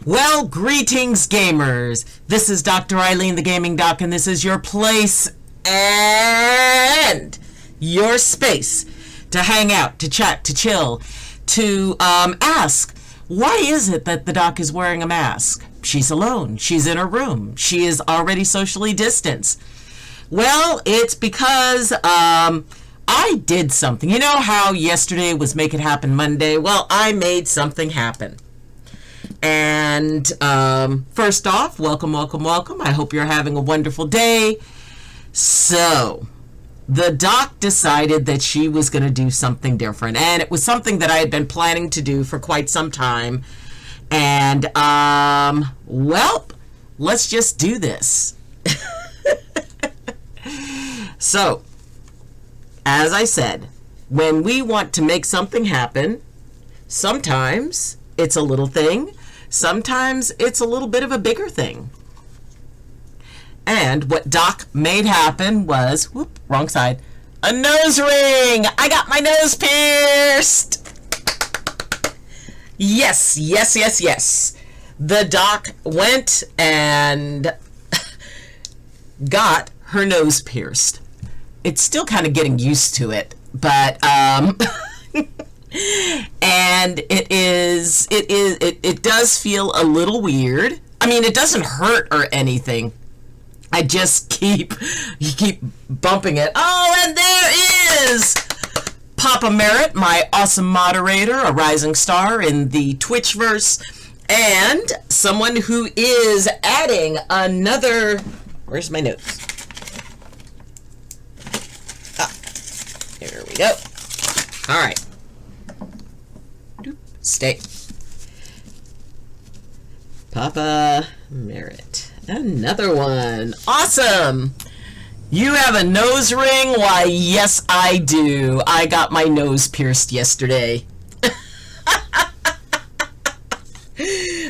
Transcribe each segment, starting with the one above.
Well, greetings, gamers. This is Dr. Eileen, the Gaming Doc, and this is your place and your space to hang out, to chat, to chill, to ask, why is it that the Doc is wearing a mask? She's alone. She's in her room. She is already socially distanced. Well, it's because I did something. You know how yesterday was Make It Happen Monday? Well, I made something happen. And first off, welcome. I hope you're having a wonderful day. So, the Doc decided that she was going to do something different. And it was something that I had been planning to do for quite some time. And, well, let's just do this. So, as I said, when we want to make something happen, sometimes it's a little thing. Sometimes it's a little bit of a bigger thing. And what Doc made happen was, wrong side, a nose ring. I got my nose pierced. Yes. The Doc went and got her nose pierced. It's still kind of getting used to it, but and it does feel a little weird. I mean, it doesn't hurt or anything. I just keep bumping it. Oh, and there is Papa Merritt, my awesome moderator, a rising star in the Twitchverse, and someone who is adding another. Where's my notes? Ah, here we go. All right. Stay. Papa Merritt. Another one. Awesome. You have a nose ring? Why, yes, I do. I got my nose pierced yesterday.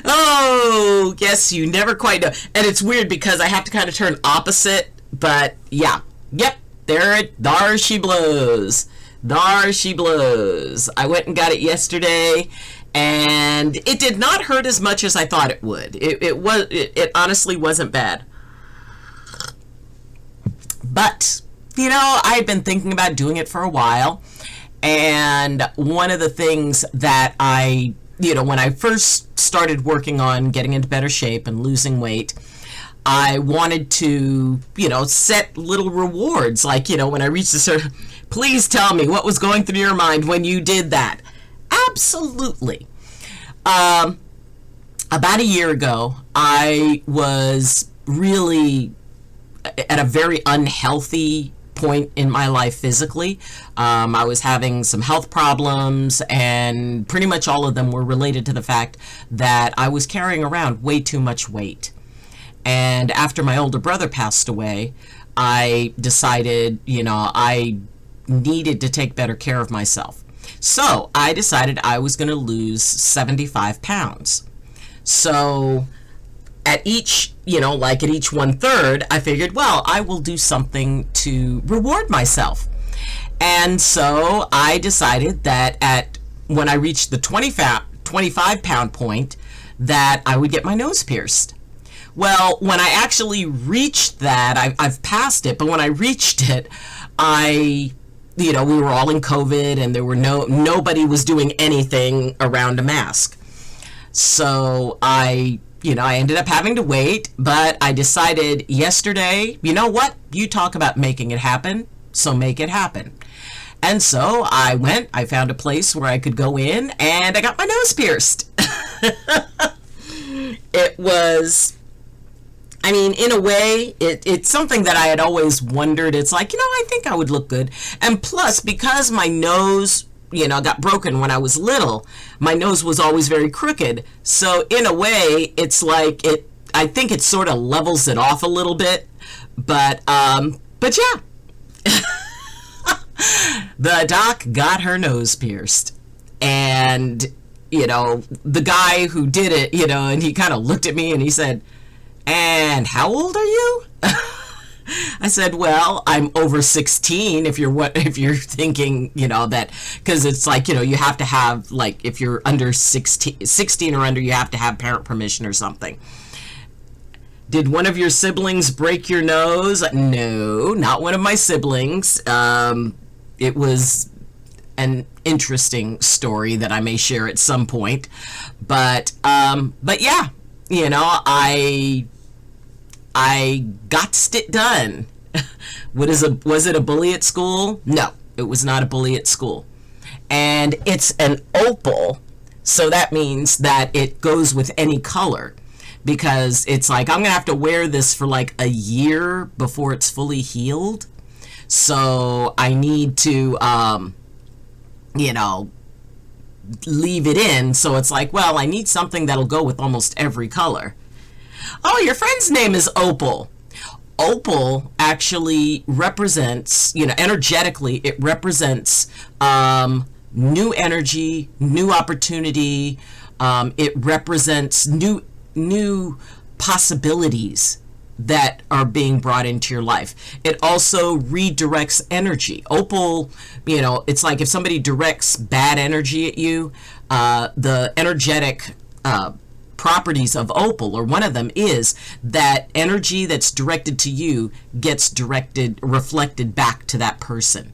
Oh, yes, you never quite know. And it's weird because I have to kind of turn opposite, but yeah. Yep, there she blows. There she blows. I went and got it yesterday, and it did not hurt as much as I thought it would. It honestly wasn't bad. But, you know, I've been thinking about doing it for a while, and one of the things that when I first started working on getting into better shape and losing weight, I wanted to, set little rewards, like, when I reached a certain, please tell me what was going through your mind when you did that. Absolutely. About a year ago, I was really at a very unhealthy point in my life physically. I was having some health problems, and pretty much all of them were related to the fact that I was carrying around way too much weight. And after my older brother passed away, I decided, I needed to take better care of myself. So I decided I was going to lose 75 pounds. So at each, at each 1/3, I figured, well, I will do something to reward myself. And so I decided that when I reached the 25 pound point, that I would get my nose pierced. Well, when I actually reached that, I've passed it, but when I reached it, we were all in COVID, and there were nobody was doing anything around a mask. So I ended up having to wait, but I decided yesterday, you know what? You talk about making it happen, so make it happen. And so I found a place where I could go in, and I got my nose pierced. It was, in a way, it's something that I had always wondered. It's like, I think I would look good. And plus, because my nose, got broken when I was little, my nose was always very crooked. So in a way, it's like I think it sort of levels it off a little bit. But yeah. The Doc got her nose pierced. And, the guy who did it, and he kind of looked at me and he said, "And how old are you?" I said, well, I'm over 16 if you're thinking, that, because it's like, you have to have, like, if you're under 16 or under, you have to have parent permission or something. Did one of your siblings break your nose? No, not one of my siblings. It was an interesting story that I may share at some point. But yeah, I got it done. Was it a bully at school? No, it was not a bully at school. And it's an opal, so that means that it goes with any color, because it's like I'm gonna have to wear this for like a year before it's fully healed. So I need to leave it in. So it's like, well, I need something that'll go with almost every color. Oh, your friend's name is Opal. Opal actually represents, energetically, it represents new energy, new opportunity. It represents new possibilities that are being brought into your life. It also redirects energy. Opal, it's like if somebody directs bad energy at you, the energetic properties of opal, or one of them, is that energy that's directed to you gets reflected back to that person.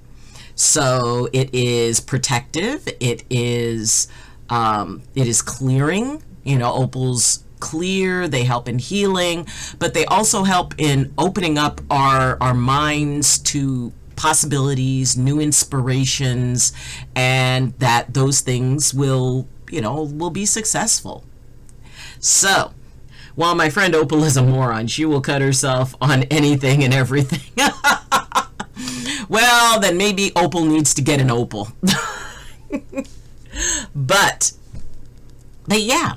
So it is protective. It is clearing. Opals clear, they help in healing, but they also help in opening up our minds to possibilities, new inspirations, and that those things will be successful. So, while my friend Opal is a moron, she will cut herself on anything and everything. Well, then maybe Opal needs to get an opal. But yeah.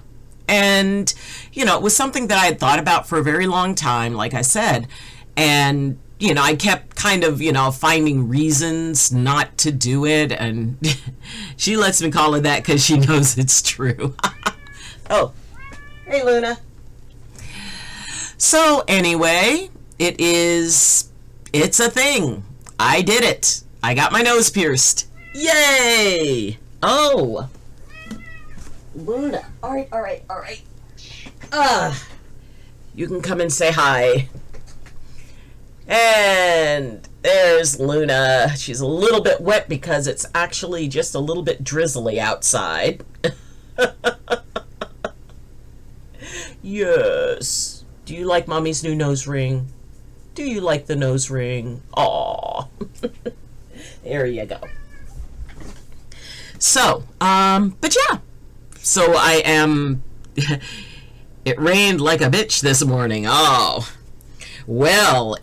And, it was something that I had thought about for a very long time, like I said. And, I kept kind of, finding reasons not to do it. And she lets me call it that because she knows it's true. Oh, hey, Luna. So anyway, it's a thing. I did it. I got my nose pierced. Yay! Oh. Luna. All right. You can come and say hi. And there's Luna. She's a little bit wet because it's actually just a little bit drizzly outside. Yes. Do you like Mommy's new nose ring? Do you like the nose ring? Aw. There you go. So, but yeah. So I am... It rained like a bitch this morning. Oh. Well,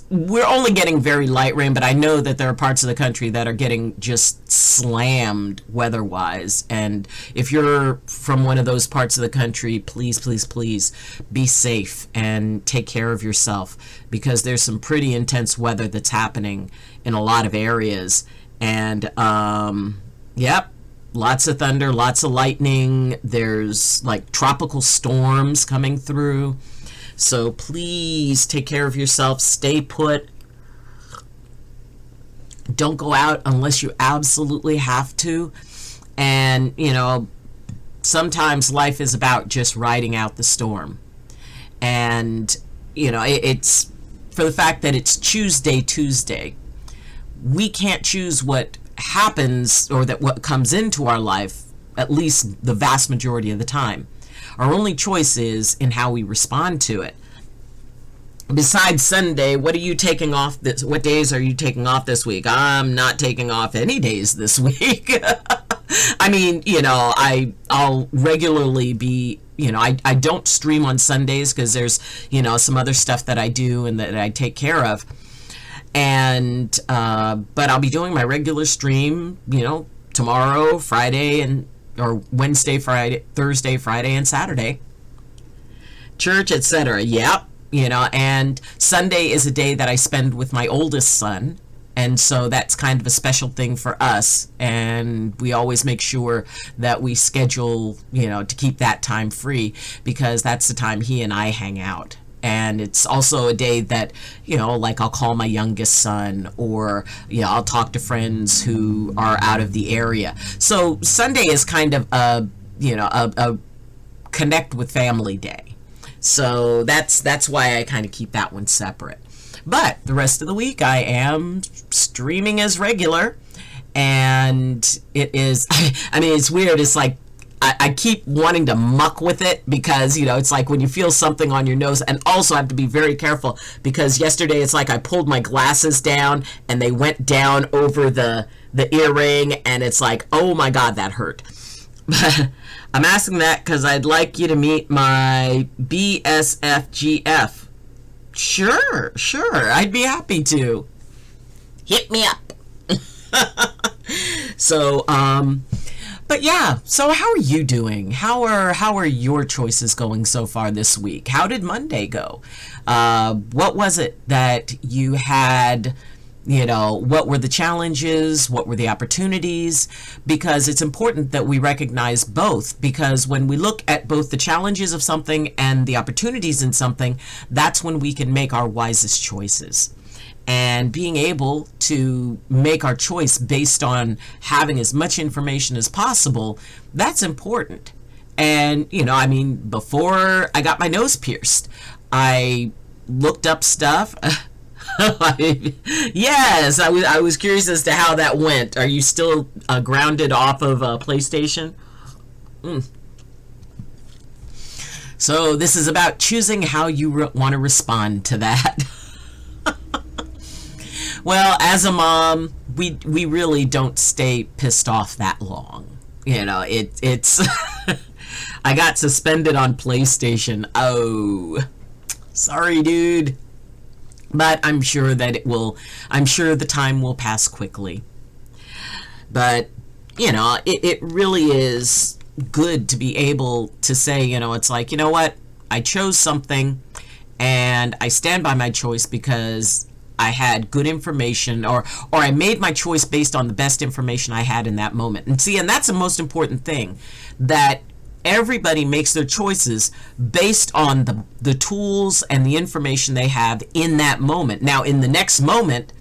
we're only getting very light rain, but I know that there are parts of the country that are getting just slammed weather-wise. And if you're from one of those parts of the country, please, please, please be safe and take care of yourself, because there's some pretty intense weather that's happening in a lot of areas. And, yep, lots of thunder, lots of lightning. There's like tropical storms coming through. So please take care of yourself. Stay put. Don't go out unless you absolutely have to. And, sometimes life is about just riding out the storm. And, it's for the fact that it's Tuesday. We can't choose what happens or what comes into our life, at least the vast majority of the time. Our only choice is in how we respond to it. Besides Sunday, what are you taking off what days are you taking off this week? I'm not taking off any days this week. I mean, I'll regularly be, I don't stream on Sundays because there's, some other stuff that I do and that I take care of. And, but I'll be doing my regular stream, tomorrow, Friday, or Wednesday, Friday, Thursday, Friday, and Saturday. Church, etc. Yep. And Sunday is a day that I spend with my oldest son. And so that's kind of a special thing for us. And we always make sure that we schedule, to keep that time free, because that's the time he and I hang out. And it's also a day that, like I'll call my youngest son, or, I'll talk to friends who are out of the area. So Sunday is kind of a connect with family day. So that's why I kind of keep that one separate. But the rest of the week I am streaming as regular, and it is, I mean, it's weird. It's like, I keep wanting to muck with it because, it's like when you feel something on your nose, and also I have to be very careful because yesterday it's like I pulled my glasses down and they went down over the earring, and it's like, oh my God, that hurt. But I'm asking that because I'd like you to meet my BSFGF. Sure, I'd be happy to. Hit me up. So, but yeah, so how are you doing? How are your choices going so far this week? How did Monday go? What was it that you had, what were the challenges? What were the opportunities? Because it's important that we recognize both, because when we look at both the challenges of something and the opportunities in something, that's when we can make our wisest choices. And being able to make our choice based on having as much information as possible, that's important. And, before I got my nose pierced, I looked up stuff. Yes, I was curious as to how that went. Are you still grounded off of PlayStation? So this is about choosing how you want to respond to that. Well, as a mom, we really don't stay pissed off that long. It's I got suspended on PlayStation. Oh, sorry, dude. But I'm sure that I'm sure the time will pass quickly. But, it really is good to be able to say, it's like, you know what? I chose something and I stand by my choice because I had good information, or I made my choice based on the best information I had in that moment. And see, and that's the most important thing, that everybody makes their choices based on the tools and the information they have in that moment. Now, in the next moment,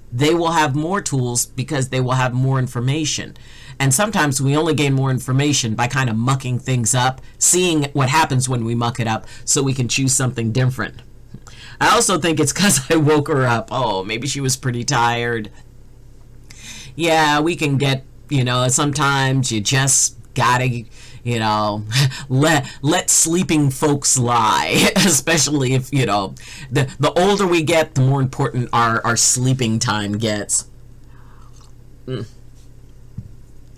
they will have more tools because they will have more information. And sometimes we only gain more information by kind of mucking things up, seeing what happens when we muck it up so we can choose something different. I also think it's because I woke her up. Oh, maybe she was pretty tired. Yeah, we can get, sometimes you just gotta, let sleeping folks lie. Especially if, the older we get, the more important our sleeping time gets.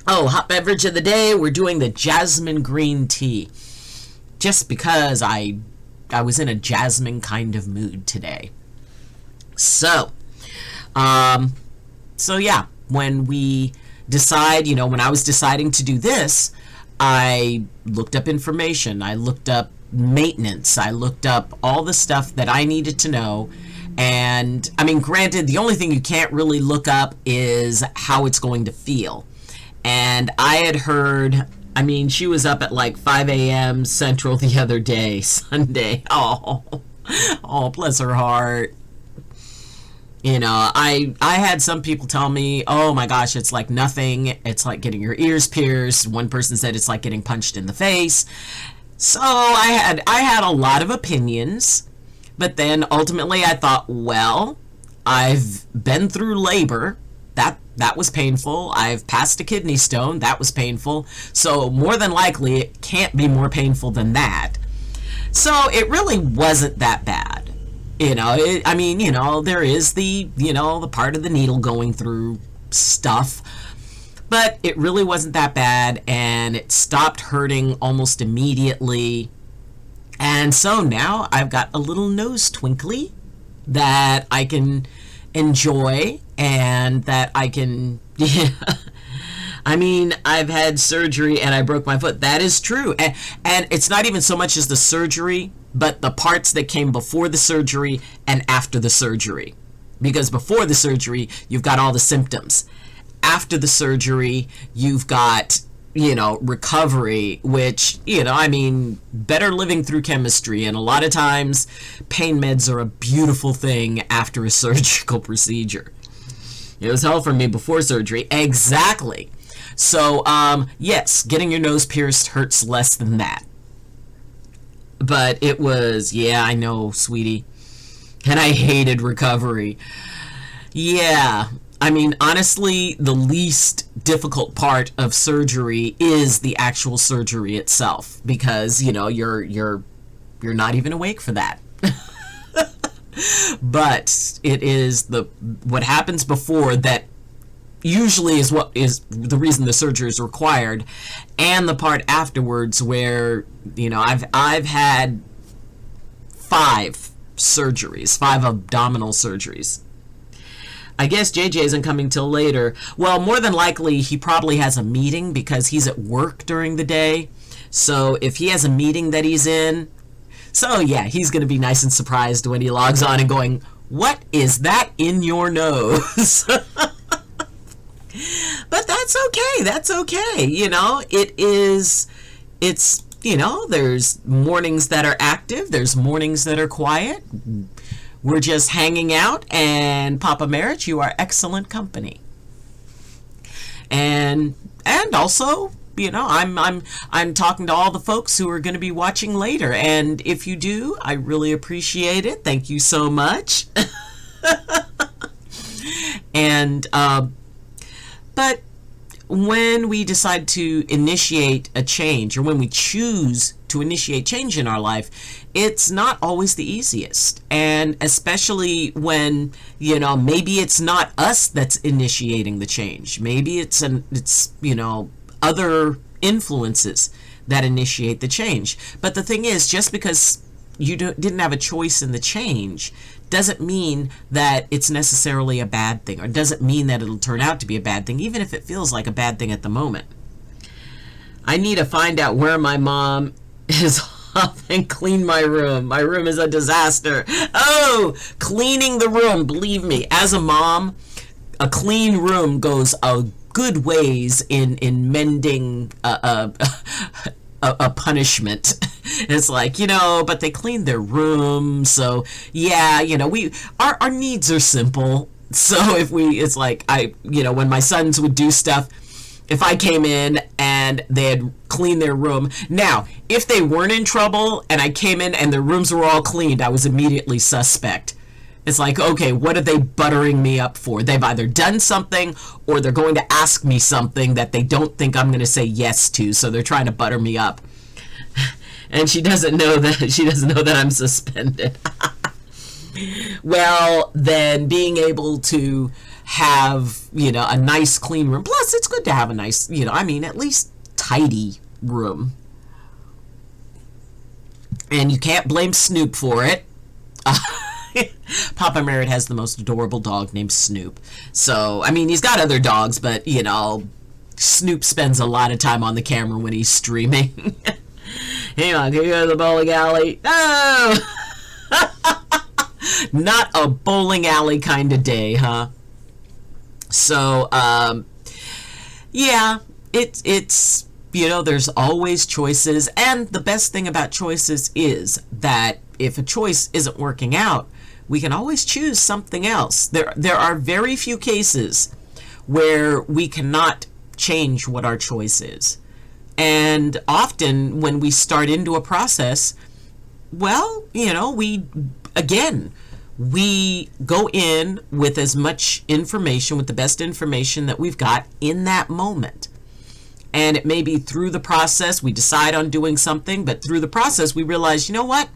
Oh, hot beverage of the day, we're doing the jasmine green tea. Just because I was in a jasmine kind of mood today. So yeah, when we decide, when I was deciding to do this, I looked up information. I looked up maintenance. I looked up all the stuff that I needed to know. And, granted, the only thing you can't really look up is how it's going to feel. And I had heard, she was up at like 5 a.m. Central the other day, Sunday. Oh, bless her heart. I had some people tell me, oh my gosh, it's like nothing. It's like getting your ears pierced. One person said it's like getting punched in the face. So I had a lot of opinions, but then ultimately I thought, well, I've been through labor. That was painful. I've passed a kidney stone. That was painful. So more than likely, it can't be more painful than that. So it really wasn't that bad. There is the part of the needle going through stuff. But it really wasn't that bad, and it stopped hurting almost immediately. And so now I've got a little nose twinkly that I can enjoy, and that I can, I've had surgery and I broke my foot. That is true. And it's not even so much as the surgery, but the parts that came before the surgery and after the surgery. Because before the surgery, you've got all the symptoms. After the surgery, you've got, recovery, which, I mean, better living through chemistry. And a lot of times pain meds are a beautiful thing after a surgical procedure. It was hell for me before surgery. Exactly. So, yes, getting your nose pierced hurts less than that. But it was, yeah, I know, sweetie. And I hated recovery. Yeah. I mean, honestly, the least difficult part of surgery is the actual surgery itself, because, you're not even awake for that. But it is what happens before that usually is what is the reason the surgery is required, and the part afterwards where, I've had 5 abdominal surgeries. I guess JJ isn't coming till later. Well, more than likely, he probably has a meeting because he's at work during the day. So if he has a meeting that he's in, so yeah, he's going to be nice and surprised when he logs on and going, "What is that in your nose?" But that's okay. That's okay. There's mornings that are active. There's mornings that are quiet. We're just hanging out, and Papa Merritt, you are excellent company. And also, I'm talking to all the folks who are going to be watching later, and if you do, I really appreciate it. Thank you so much. And but when we decide to initiate a change, or when we choose to initiate change in our life, it's not always the easiest. And especially when, maybe it's not us that's initiating the change. Maybe it's other influences that initiate the change. But the thing is, just because you didn't have a choice in the change doesn't mean that it's necessarily a bad thing, or doesn't mean that it'll turn out to be a bad thing, even if it feels like a bad thing at the moment. I need to find out where my mom is off and clean my room. My room is a disaster. Oh, cleaning the room. Believe me, as a mom, a clean room goes a good ways in mending a punishment. It's like, but they cleaned their room, so yeah, our needs are simple. So it's like, when my sons would do stuff, if I came in and they had cleaned their room. Now, if they weren't in trouble and I came in and their rooms were all cleaned, I was immediately suspect. It's like, okay, what are they buttering me up for? They've either done something, or they're going to ask me something that they don't think I'm going to say yes to, so they're trying to butter me up. And she doesn't know that I'm suspended. Well, then being able to have, a nice clean room. Plus, it's good to have a nice, at least tidy room. And you can't blame Snoop for it. Papa Merritt has the most adorable dog named Snoop. So, he's got other dogs, but, Snoop spends a lot of time on the camera when he's streaming. Hang on, can you go to the bowling alley? Oh! Not a bowling alley kind of day, huh? So, yeah, it's there's always choices, and the best thing about choices is that if a choice isn't working out, we can always choose something else. There are very few cases where we cannot change what our choice is. And often when we start into a process, well, we go in with as much information, with the best information that we've got in that moment. And it may be through the process we decide on doing something, but through the process we realize, what?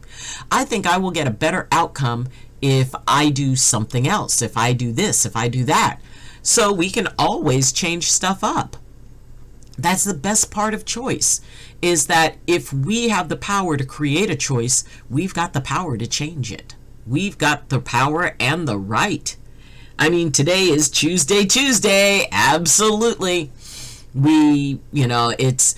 I think I will get a better outcome if I do something else, if I do this, if I do that. So we can always change stuff up. That's the best part of choice, is that if we have the power to create a choice, we've got the power to change it. We've got the power and the right. Today is Tuesday. Absolutely. It's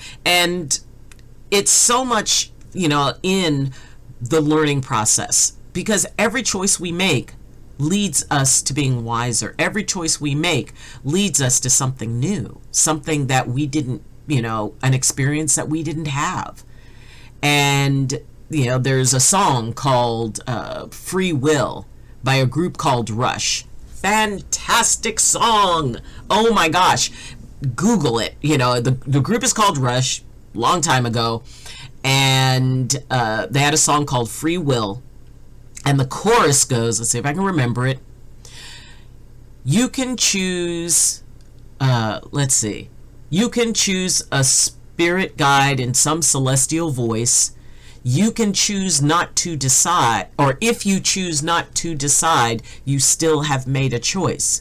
so much, in the learning process, because every choice we make leads us to being wiser. Every choice we make leads us to something new, something that we didn't an experience that we didn't have. And, there's a song called Free Will by a group called Rush. Fantastic song. Oh my gosh. Google it. The group is called Rush, long time ago. And they had a song called Free Will. And the chorus goes, let's see if I can remember it. You can choose, you can choose a spirit guide in some celestial voice. You can choose not to decide, or if you choose not to decide, you still have made a choice.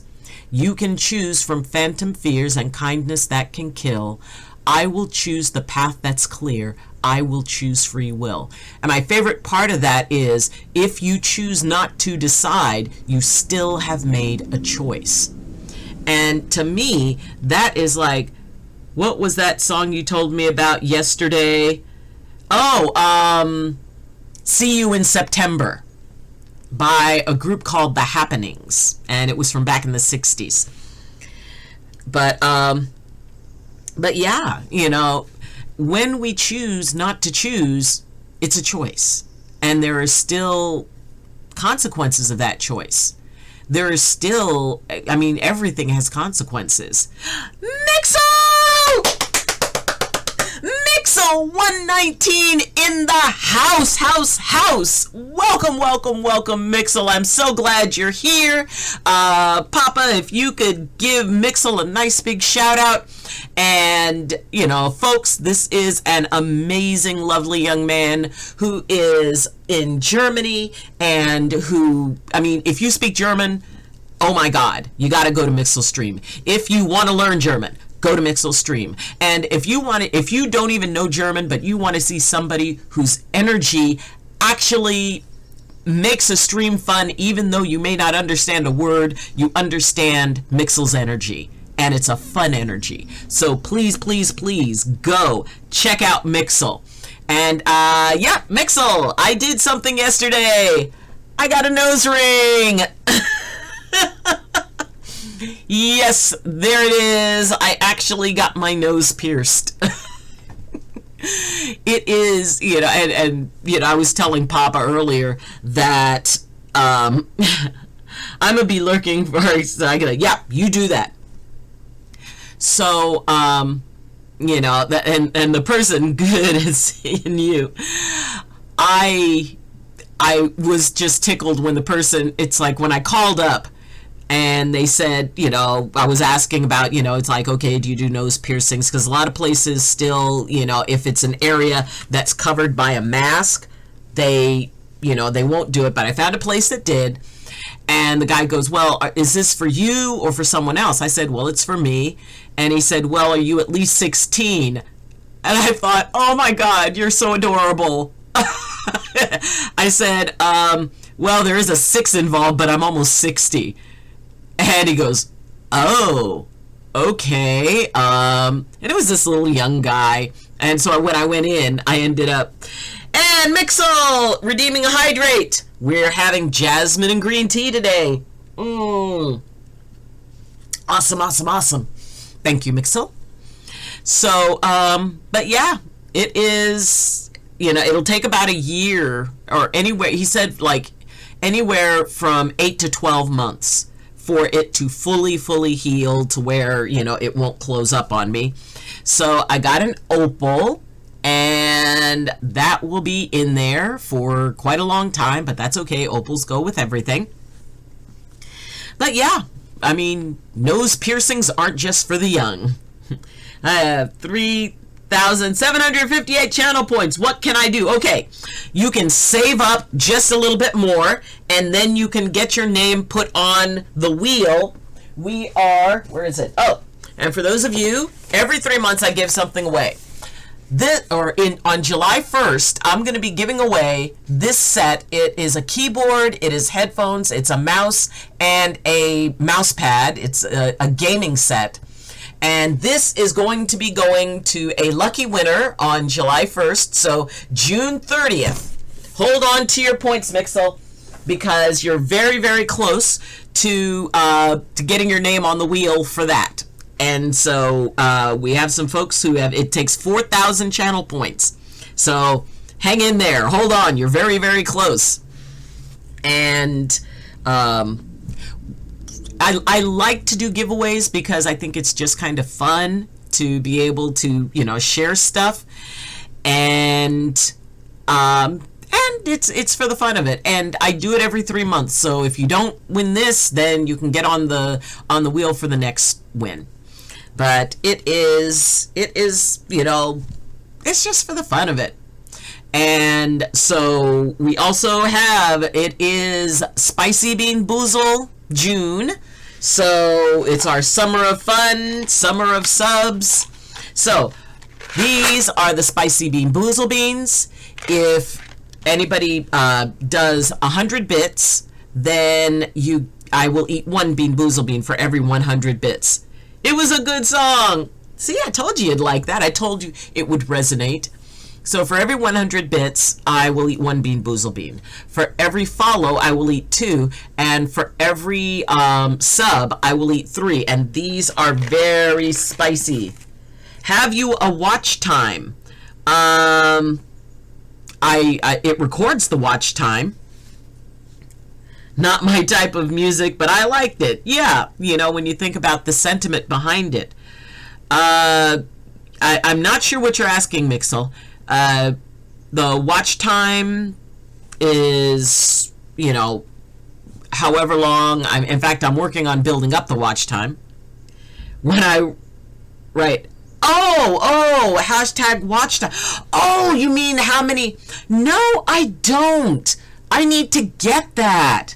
You can choose from phantom fears and kindness that can kill. I will choose the path that's clear. I will choose free will. And my favorite part of that is, if you choose not to decide, you still have made a choice. And to me, that is like, what was that song you told me about yesterday? Oh, See You in September by a group called The Happenings. And it was from back in the 60s. But yeah, when we choose not to choose, it's a choice. And there are still consequences of that choice. There is still, everything has consequences. Mixel! Mixel 119 in the house. Welcome, Mixel. I'm so glad you're here. Papa, if you could give Mixel a nice big shout out. And, folks, this is an amazing, lovely young man who is in Germany and who, if you speak German, oh my God, you got to go to Mixel Stream. If you want to learn German, go to Mixel Stream. And if you don't even know German, but you want to see somebody whose energy actually makes a stream fun, even though you may not understand a word, you understand Mixel's energy. And it's a fun energy. So please, go check out Mixel. And Mixel, I did something yesterday. I got a nose ring. Yes, there it is. I actually got my nose pierced. It is, and I was telling Papa earlier that I'm gonna be looking for. So I'm gonna, you do that. So, and the person good at seeing you. I was just tickled when the person, it's like when I called up and they said, I was asking about, it's like, okay, do you do nose piercings? Because a lot of places still, if it's an area that's covered by a mask, they won't do it. But I found a place that did. And the guy goes, well, is this for you or for someone else? I said, well, it's for me. And he said, well, are you at least 16? And I thought, oh my God, you're so adorable. I said, well, there is a 6 involved, but I'm almost 60. And he goes, oh, okay. And it was this little young guy. And so when I went in, I ended up, and Mixel, redeeming a hydrate. We're having jasmine and green tea today. Awesome. Thank you, Mixel. So, but yeah, it is, it'll take about a year or anywhere. He said like anywhere from 8 to 12 months for it to fully heal to where, it won't close up on me. So I got an opal. And that will be in there for quite a long time, but that's okay. Opals go with everything. But yeah, nose piercings aren't just for the young. I have 3,758 channel points. What can I do? Okay, you can save up just a little bit more, and then you can get your name put on the wheel. We are, where is it? Oh, and for those of you, every 3 months I give something away. On July 1st, I'm going to be giving away this set. It is a keyboard, it is headphones, it's a mouse, and a mouse pad. It's a gaming set. And this is going to be going to a lucky winner on July 1st. So June 30th. Hold on to your points, Mixel, because you're very, very close to getting your name on the wheel for that. And so we have some folks who have, it takes 4,000 channel points. So hang in there. Hold on. You're very, very close. And I like to do giveaways because I think it's just kind of fun to be able to, you know, share stuff. And it's for the fun of it. And I do it every 3 months. So if you don't win this, then you can get on the wheel for the next win. But it is, you know, it's just for the fun of it. And so we also have, it is Spicy Bean Boozled June. So it's our summer of fun, summer of subs. So these are the Spicy Bean Boozled Beans. If anybody does 100 bits, then I will eat 1 Bean Boozled Bean for every 100 bits. It was a good song. See, I told you you'd like that. I told you it would resonate. So for every 100 bits, I will eat 1 Bean Boozled Bean. For every follow, I will eat 2. And for every sub, I will eat 3. And these are very spicy. Have you a watch time? It records the watch time. Not my type of music, but I liked it. Yeah, you know, when you think about the sentiment behind it. I'm not sure what you're asking, Mixel. The watch time is, you know, however long. In fact, I'm working on building up the watch time. Right. Oh, hashtag watch time. Oh, you mean how many? No, I don't. I need to get that.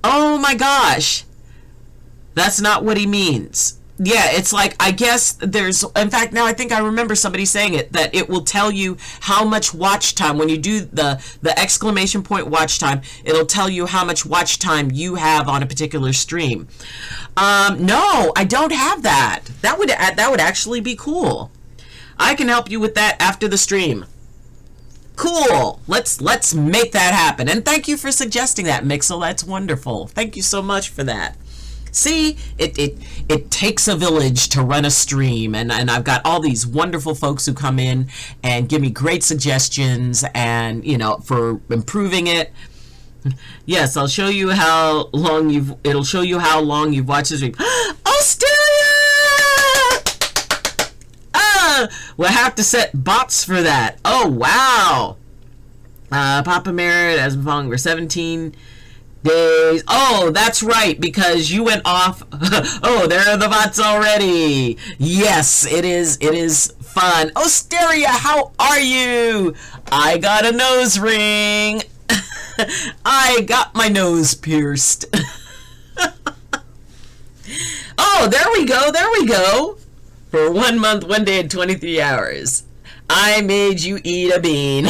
Oh my gosh. That's not what he means. Yeah, it's like, I guess there's, in fact, now I think I remember somebody saying it, that it will tell you how much watch time, when you do the exclamation point watch time, it'll tell you how much watch time you have on a particular stream. No, I don't have that. That would actually be cool. I can help you with that after the stream. Cool. Let's make that happen. And thank you for suggesting that, Mixel. That's wonderful. Thank you so much for that. See, it takes a village to run a stream, and I've got all these wonderful folks who come in and give me great suggestions, and, you know, for improving it. Yes, I'll show you how long it'll show you how long you've watched the stream. Australia! We'll have to set bots for that. Oh, wow. Papa Merritt has been following for 17 days. Oh, that's right, because you went off. Oh, there are the bots already. Yes, it is fun. Osteria, how are you? I got a nose ring. I got my nose pierced. Oh, there we go. For 1 month, 1 day, and 23 hours. I made you eat a bean.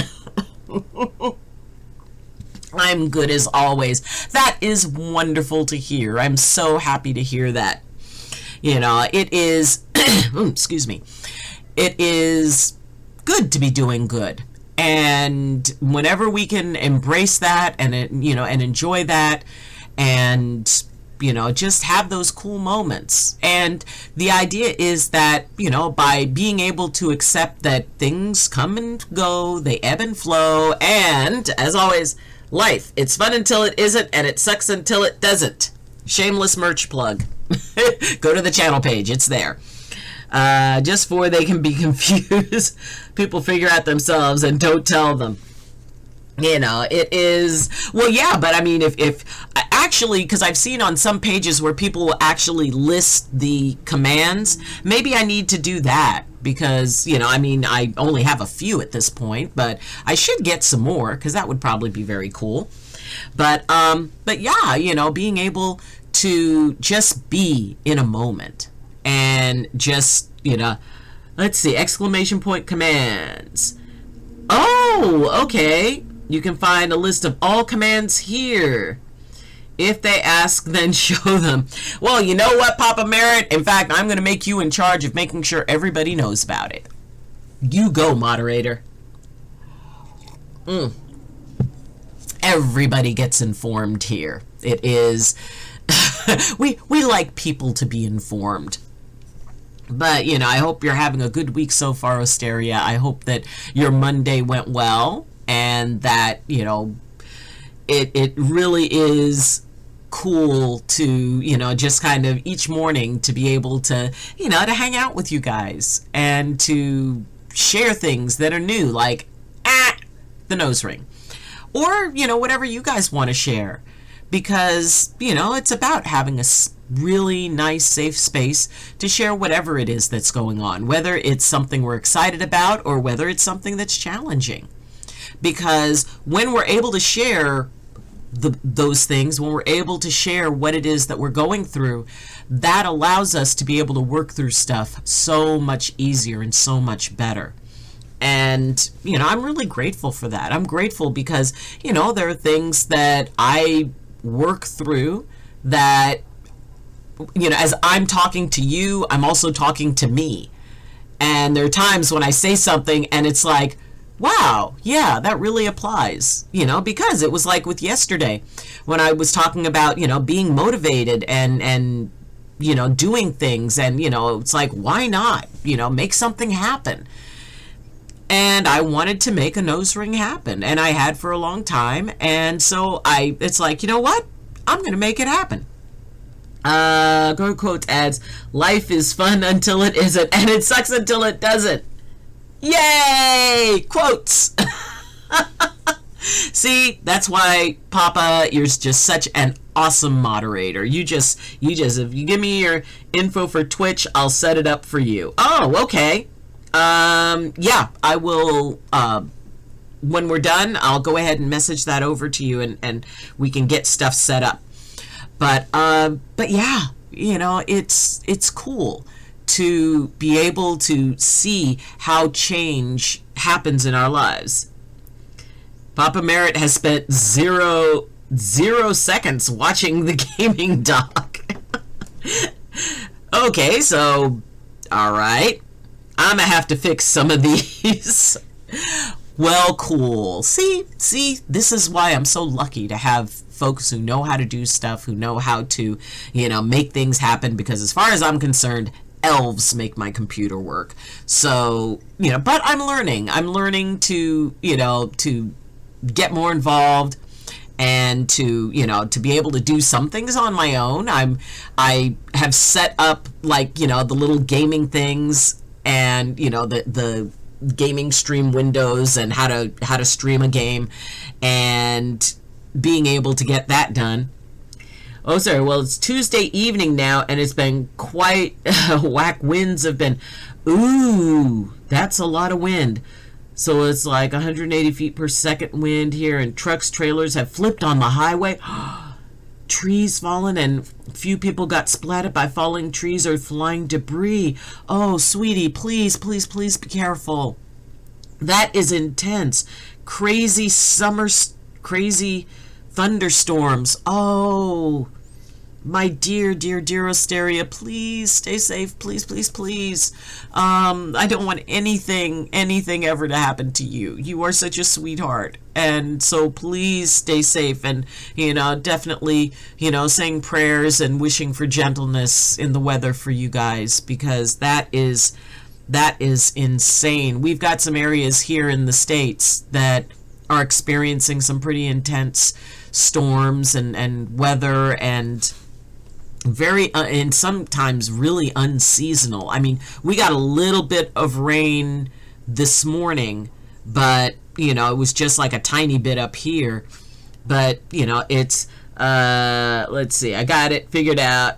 I'm good as always. That is wonderful to hear. I'm so happy to hear that. You know, it is, excuse me, it is good to be doing good. And whenever we can embrace that and, you know, and enjoy that and, you know, just have those cool moments. And the idea is that, you know, by being able to accept that things come and go, they ebb and flow, and as always, life, it's fun until it isn't, and it sucks until it doesn't. Shameless merch plug. Go to the channel page, it's there. Just for they can be confused. People figure out themselves and don't tell them. You know, it is, well, yeah, but I mean, if actually, because I've seen on some pages where people will actually list the commands, maybe I need to do that, because, you know, I mean, I only have a few at this point, but I should get some more, because that would probably be very cool. But yeah, you know, being able to just be in a moment and just, you know, let's see, exclamation point commands. Oh, okay. You can find a list of all commands here. If they ask, then show them. Well, you know what, Papa Merritt? In fact, I'm going to make you in charge of making sure everybody knows about it. You go, moderator. Everybody gets informed here. It is... we like people to be informed. But, I hope you're having a good week so far, Osteria. I hope that your Monday went well and that, it really is cool to, just kind of each morning to be able to, to hang out with you guys and to share things that are new, like, the nose ring. Or, whatever you guys want to share. Because, it's about having a really nice, safe space to share whatever it is that's going on, whether it's something we're excited about or whether it's something that's challenging. Because when we're able to share those things, when we're able to share what it is that we're going through, that allows us to be able to work through stuff so much easier and so much better. And, I'm really grateful for that. I'm grateful because, there are things that I work through that, as I'm talking to you, I'm also talking to me. And there are times when I say something and it's like, wow, yeah, that really applies, because it was like with yesterday when I was talking about, being motivated and doing things and, it's like, why not, make something happen. And I wanted to make a nose ring happen, and I had for a long time. And so it's like, you know what? I'm going to make it happen. Go quote adds, life is fun until it isn't, and it sucks until it doesn't. Yay! Quotes. See, that's why, Papa, you're just such an awesome moderator. You just, if you give me your info for Twitch, I'll set it up for you. Oh, okay. Yeah, I will, when we're done, I'll go ahead and message that over to you and we can get stuff set up. But yeah, it's cool to be able to see how change happens in our lives. Papa Merritt has spent zero seconds watching the gaming doc. Okay, so, all right. I'm gonna have to fix some of these. Well, cool. See, this is why I'm so lucky to have folks who know how to do stuff, who know how to, make things happen, because as far as I'm concerned, elves make my computer work. So, but I'm learning to, to get more involved and to, to be able to do some things on my own. I have set up, like, the little gaming things and, the gaming stream windows and how to stream a game and being able to get that done. Oh, sorry. Well, it's Tuesday evening now, and it's been quite whack. Winds have been, ooh, that's a lot of wind. So it's like 180 feet per second wind here, and trucks, trailers have flipped on the highway. Trees fallen, and few people got splattered by falling trees or flying debris. Oh, sweetie, please, please, please be careful. That is intense. Crazy crazy thunderstorms. Oh, my dear, dear, dear Osteria, please stay safe. Please, please, please. I don't want anything ever to happen to you. You are such a sweetheart. And so please stay safe and, definitely, saying prayers and wishing for gentleness in the weather for you guys, because that is insane. We've got some areas here in the States that are experiencing some pretty intense storms and weather, and very and sometimes really unseasonal. I mean, we got a little bit of rain this morning, but it was just like a tiny bit up here. But it's let's see, I got it figured out.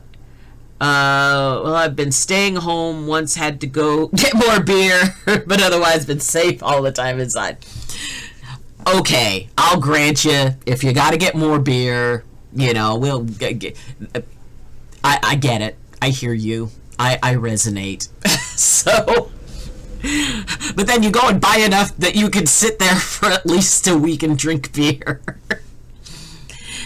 Well, I've been staying home, once had to go get more beer, but otherwise been safe all the time inside. Okay, I'll grant you, if you got to get more beer, we'll get, I get it. I hear you. I resonate. So, but then you go and buy enough that you can sit there for at least a week and drink beer.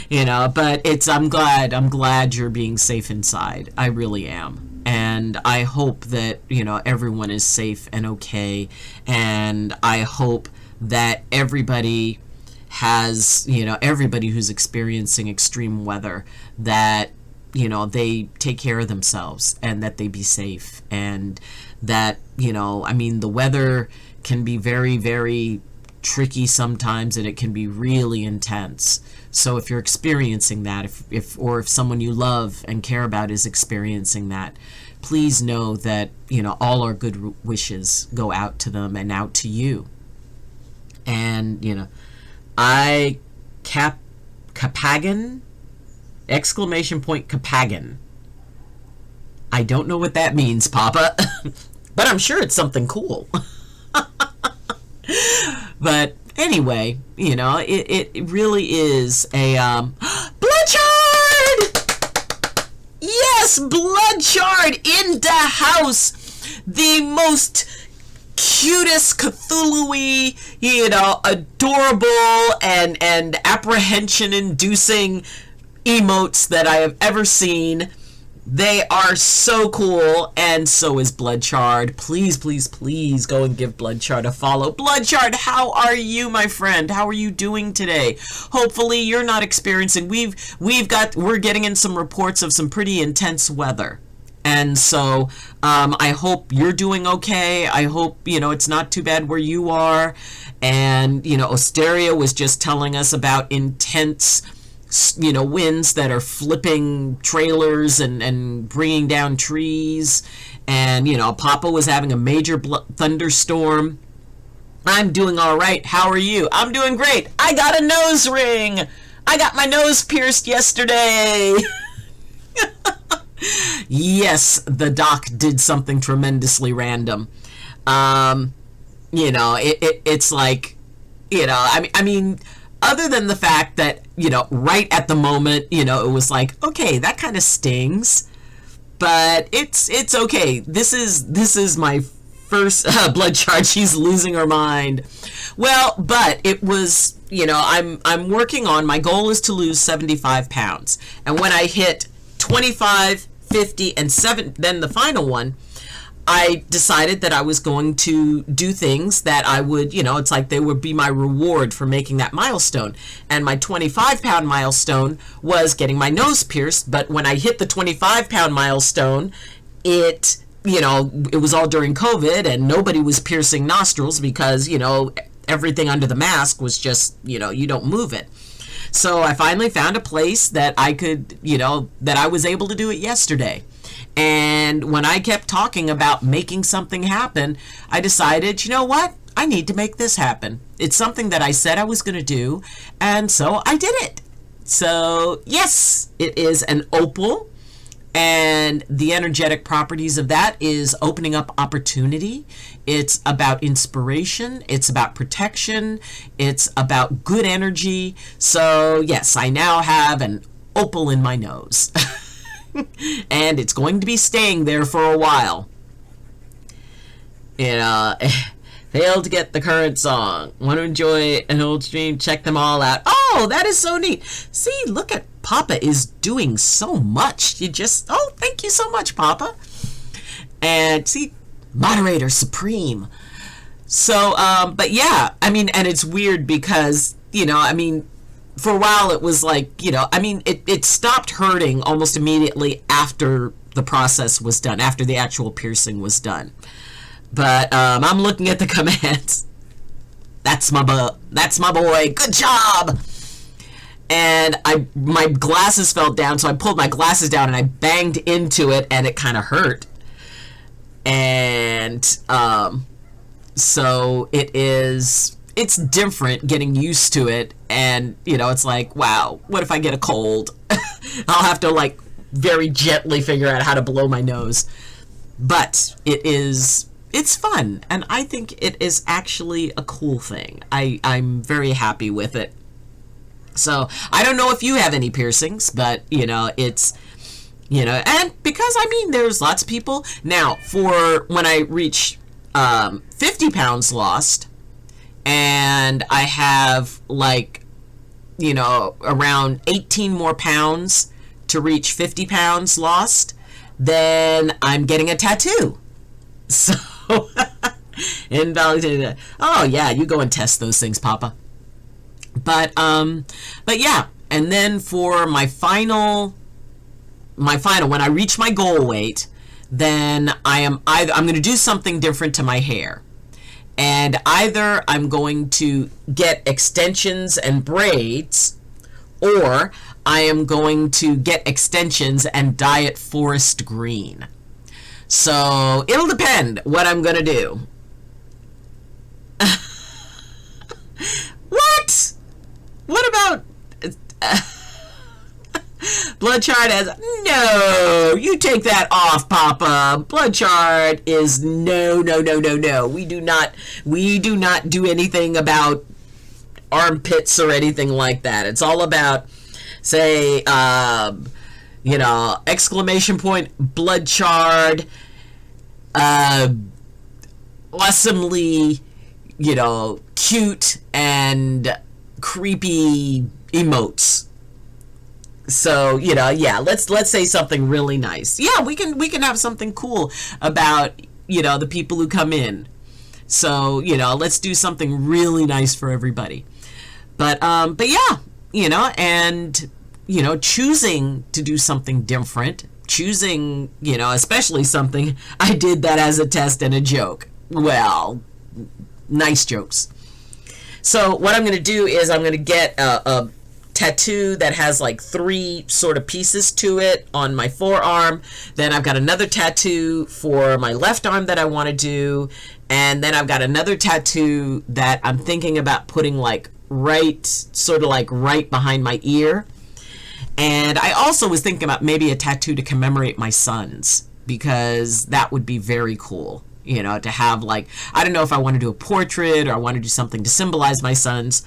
But I'm glad you're being safe inside. I really am. And I hope that, everyone is safe and okay. And I hope that everybody has, everybody who's experiencing extreme weather, that, they take care of themselves and that they be safe, and that, I mean, the weather can be very, very tricky sometimes, and it can be really intense. So if you're experiencing that, if someone you love and care about is experiencing that, please know that, all our good wishes go out to them and out to you. And, Capagan, exclamation point Capagan. I don't know what that means, Papa, but I'm sure it's something cool. But anyway, it really is a Bloodshard! Yes, Bloodshard in the house. The most cutest Cthulhu-y, adorable and apprehension-inducing emotes that I have ever seen. They are so cool, and so is Bloodshard. Please, please, please go and give Bloodshard a follow. Bloodshard, how are you, my friend? How are you doing today? Hopefully you're not experiencing, we're getting in some reports of some pretty intense weather. And so I hope you're doing okay. I hope, it's not too bad where you are. And, Osteria was just telling us about intense, winds that are flipping trailers and bringing down trees. And, Papa was having a major thunderstorm. I'm doing all right. How are you? I'm doing great. I got a nose ring. I got my nose pierced yesterday. Yes, the doc did something tremendously random. It's like, I mean, other than the fact that, right at the moment, it was like, okay, that kind of stings, but it's okay. This is my first Bloodshard. She's losing her mind. Well, but it was, I'm working on, my goal is to lose 75 pounds. And when I hit 25, 50, and 7, then the final one, I decided that I was going to do things that I would, it's like they would be my reward for making that milestone. And my 25-pound milestone was getting my nose pierced. But when I hit the 25-pound milestone, it was all during COVID, and nobody was piercing nostrils because, everything under the mask was just, you don't move it. So I finally found a place that I could, that I was able to do it yesterday. And when I kept talking about making something happen, I decided, you know what? I need to make this happen. It's something that I said I was going to do, and so I did it. So, yes, it is an opal, and the energetic properties of that is opening up opportunity. It's about inspiration. It's about protection. It's about good energy. So, yes, I now have an opal in my nose. And it's going to be staying there for a while. Failed to get the current song. Want to enjoy an old stream? Check them all out. Oh, that is so neat. See, look at Papa is doing so much. Thank you so much, Papa. And see, moderator supreme. So, but yeah, I mean, and it's weird because, for a while it was like, it stopped hurting almost immediately after the process was done, after the actual piercing was done. But I'm looking at the comments. That's my boy. Good job. And my glasses fell down, so I pulled my glasses down and I banged into it, and it kind of hurt. And so it's different getting used to it, and it's like, wow, what if I get a cold? I'll have to very gently figure out how to blow my nose. But it's fun, and I think it is actually a cool thing. I'm very happy with it. So I don't know if you have any piercings, but it's and because there's lots of people now. For when I reach 50 pounds lost, and I have around 18 more pounds to reach 50 pounds lost, then I'm getting a tattoo. So, invalidated. Oh yeah, you go and test those things, Papa. But yeah, and then for my final when I reach my goal weight, then I'm going to do something different to my hair. And either I'm going to get extensions and braids, or I am going to get extensions and dye it forest green. So it'll depend what I'm going to do. What? What about... Bloodchard has, no, you take that off, Papa. Bloodchard is no. We do not do anything about armpits or anything like that. It's all about, say, exclamation point, Bloodchard, awesomely, cute and creepy emotes. So, let's say something really nice. Yeah, we can have something cool about, the people who come in. So, let's do something really nice for everybody. But yeah, and, choosing to do something different, choosing, especially something I did that as a test and a joke. Well, nice jokes. So what I'm going to do is I'm going to get a tattoo that has like 3 sort of pieces to it on my forearm. Then I've got another tattoo for my left arm that I want to do, and then I've got another tattoo that I'm thinking about putting like right behind my ear. And I also was thinking about maybe a tattoo to commemorate my sons, because that would be very cool, to have like, I don't know if I want to do a portrait or I want to do something to symbolize my sons.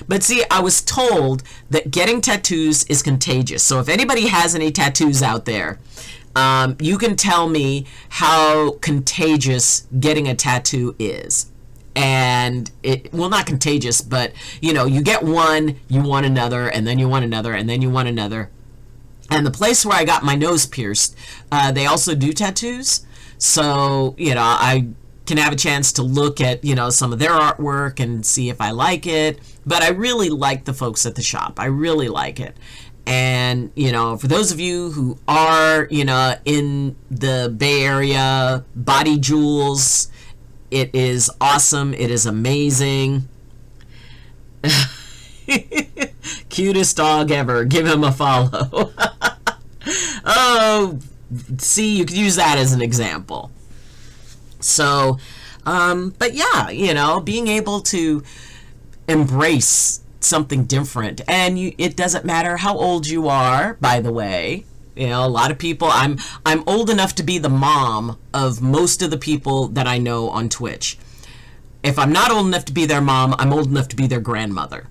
But see, I was told that getting tattoos is contagious. So if anybody has any tattoos out there, you can tell me how contagious getting a tattoo is. And not contagious, but you get one, you want another, and then you want another, and then you want another. And the place where I got my nose pierced, they also do tattoos. So, I can have a chance to look at, some of their artwork and see if I like it. But I really like the folks at the shop. I really like it. And, for those of you who are, in the Bay Area, Body Jewels, it is awesome. It is amazing. Cutest dog ever. Give him a follow. Oh, see, you could use that as an example. So, but yeah, being able to embrace something different. And it doesn't matter how old you are, by the way. A lot of people, I'm old enough to be the mom of most of the people that I know on Twitch. If I'm not old enough to be their mom, I'm old enough to be their grandmother.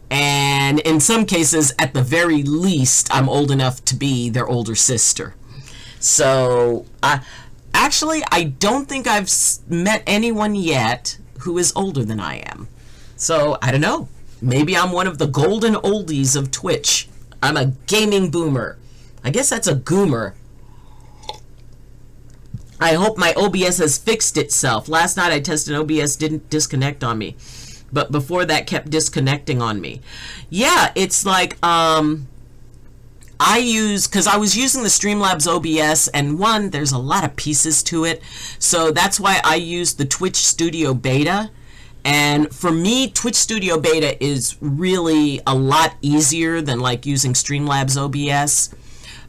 And in some cases, at the very least, I'm old enough to be their older sister. So, actually, I don't think I've met anyone yet who is older than I am. So, I don't know. Maybe I'm one of the golden oldies of Twitch. I'm a gaming boomer. I guess that's a goomer. I hope my OBS has fixed itself. Last night I tested OBS, didn't disconnect on me. But before that kept disconnecting on me. Yeah, it's like, because I was using the Streamlabs OBS, and there's a lot of pieces to it. So that's why I use the Twitch Studio Beta. And for me, Twitch Studio Beta is really a lot easier than like using Streamlabs OBS.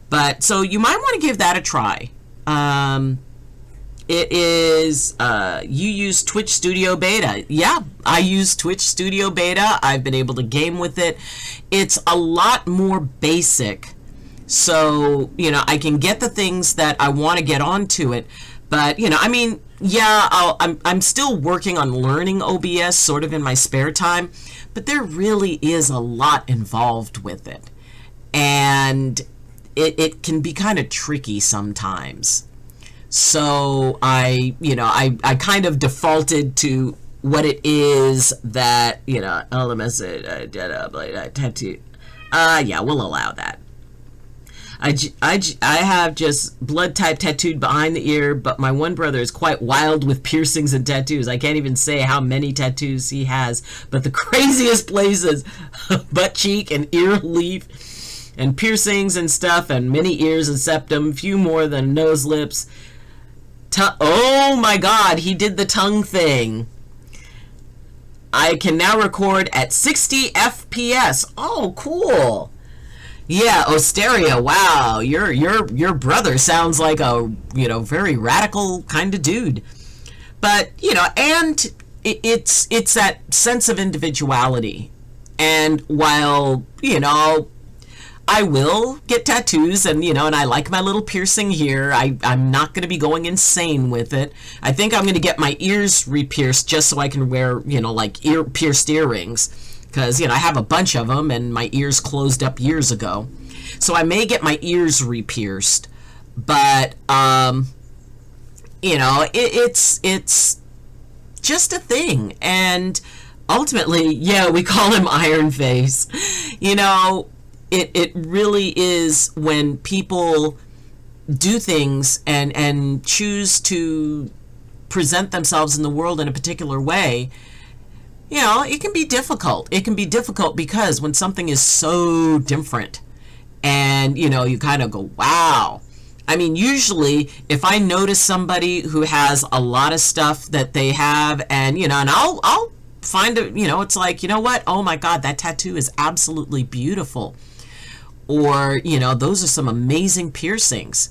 But so you might want to give that a try. It is, you use Twitch Studio Beta. Yeah, I use Twitch Studio Beta. I've been able to game with it. It's a lot more basic. So, I can get the things that I want to get onto it. But, I'm still working on learning OBS sort of in my spare time. But there really is a lot involved with it. And it can be kind of tricky sometimes. So I kind of defaulted to what it is that, tattoo. Yeah, we'll allow that. I have just blood type tattooed behind the ear, but my one brother is quite wild with piercings and tattoos. I can't even say how many tattoos he has, but the craziest places, butt cheek and ear leaf. and piercings and stuff, and many ears and septum, few more than nose, lips. Oh my God, he did the tongue thing. I can now record at 60 FPS. Oh, cool. Yeah, Osteria. Wow, your brother sounds like a, very radical kind of dude. But, and it's that sense of individuality. And while, I will get tattoos, and I like my little piercing here. I'm not going to be going insane with it. I think I'm going to get my ears re-pierced just so I can wear, like pierced earrings, because I have a bunch of them, and my ears closed up years ago. So I may get my ears re-pierced, but it's just a thing, and ultimately, yeah, we call him Iron Face. It really is when people do things and choose to present themselves in the world in a particular way, it can be difficult. It can be difficult because when something is so different and, you kind of go, wow. I mean, usually if I notice somebody who has a lot of stuff that they have and, and I'll find it, it's like, what? Oh my God, that tattoo is absolutely beautiful. Or, those are some amazing piercings,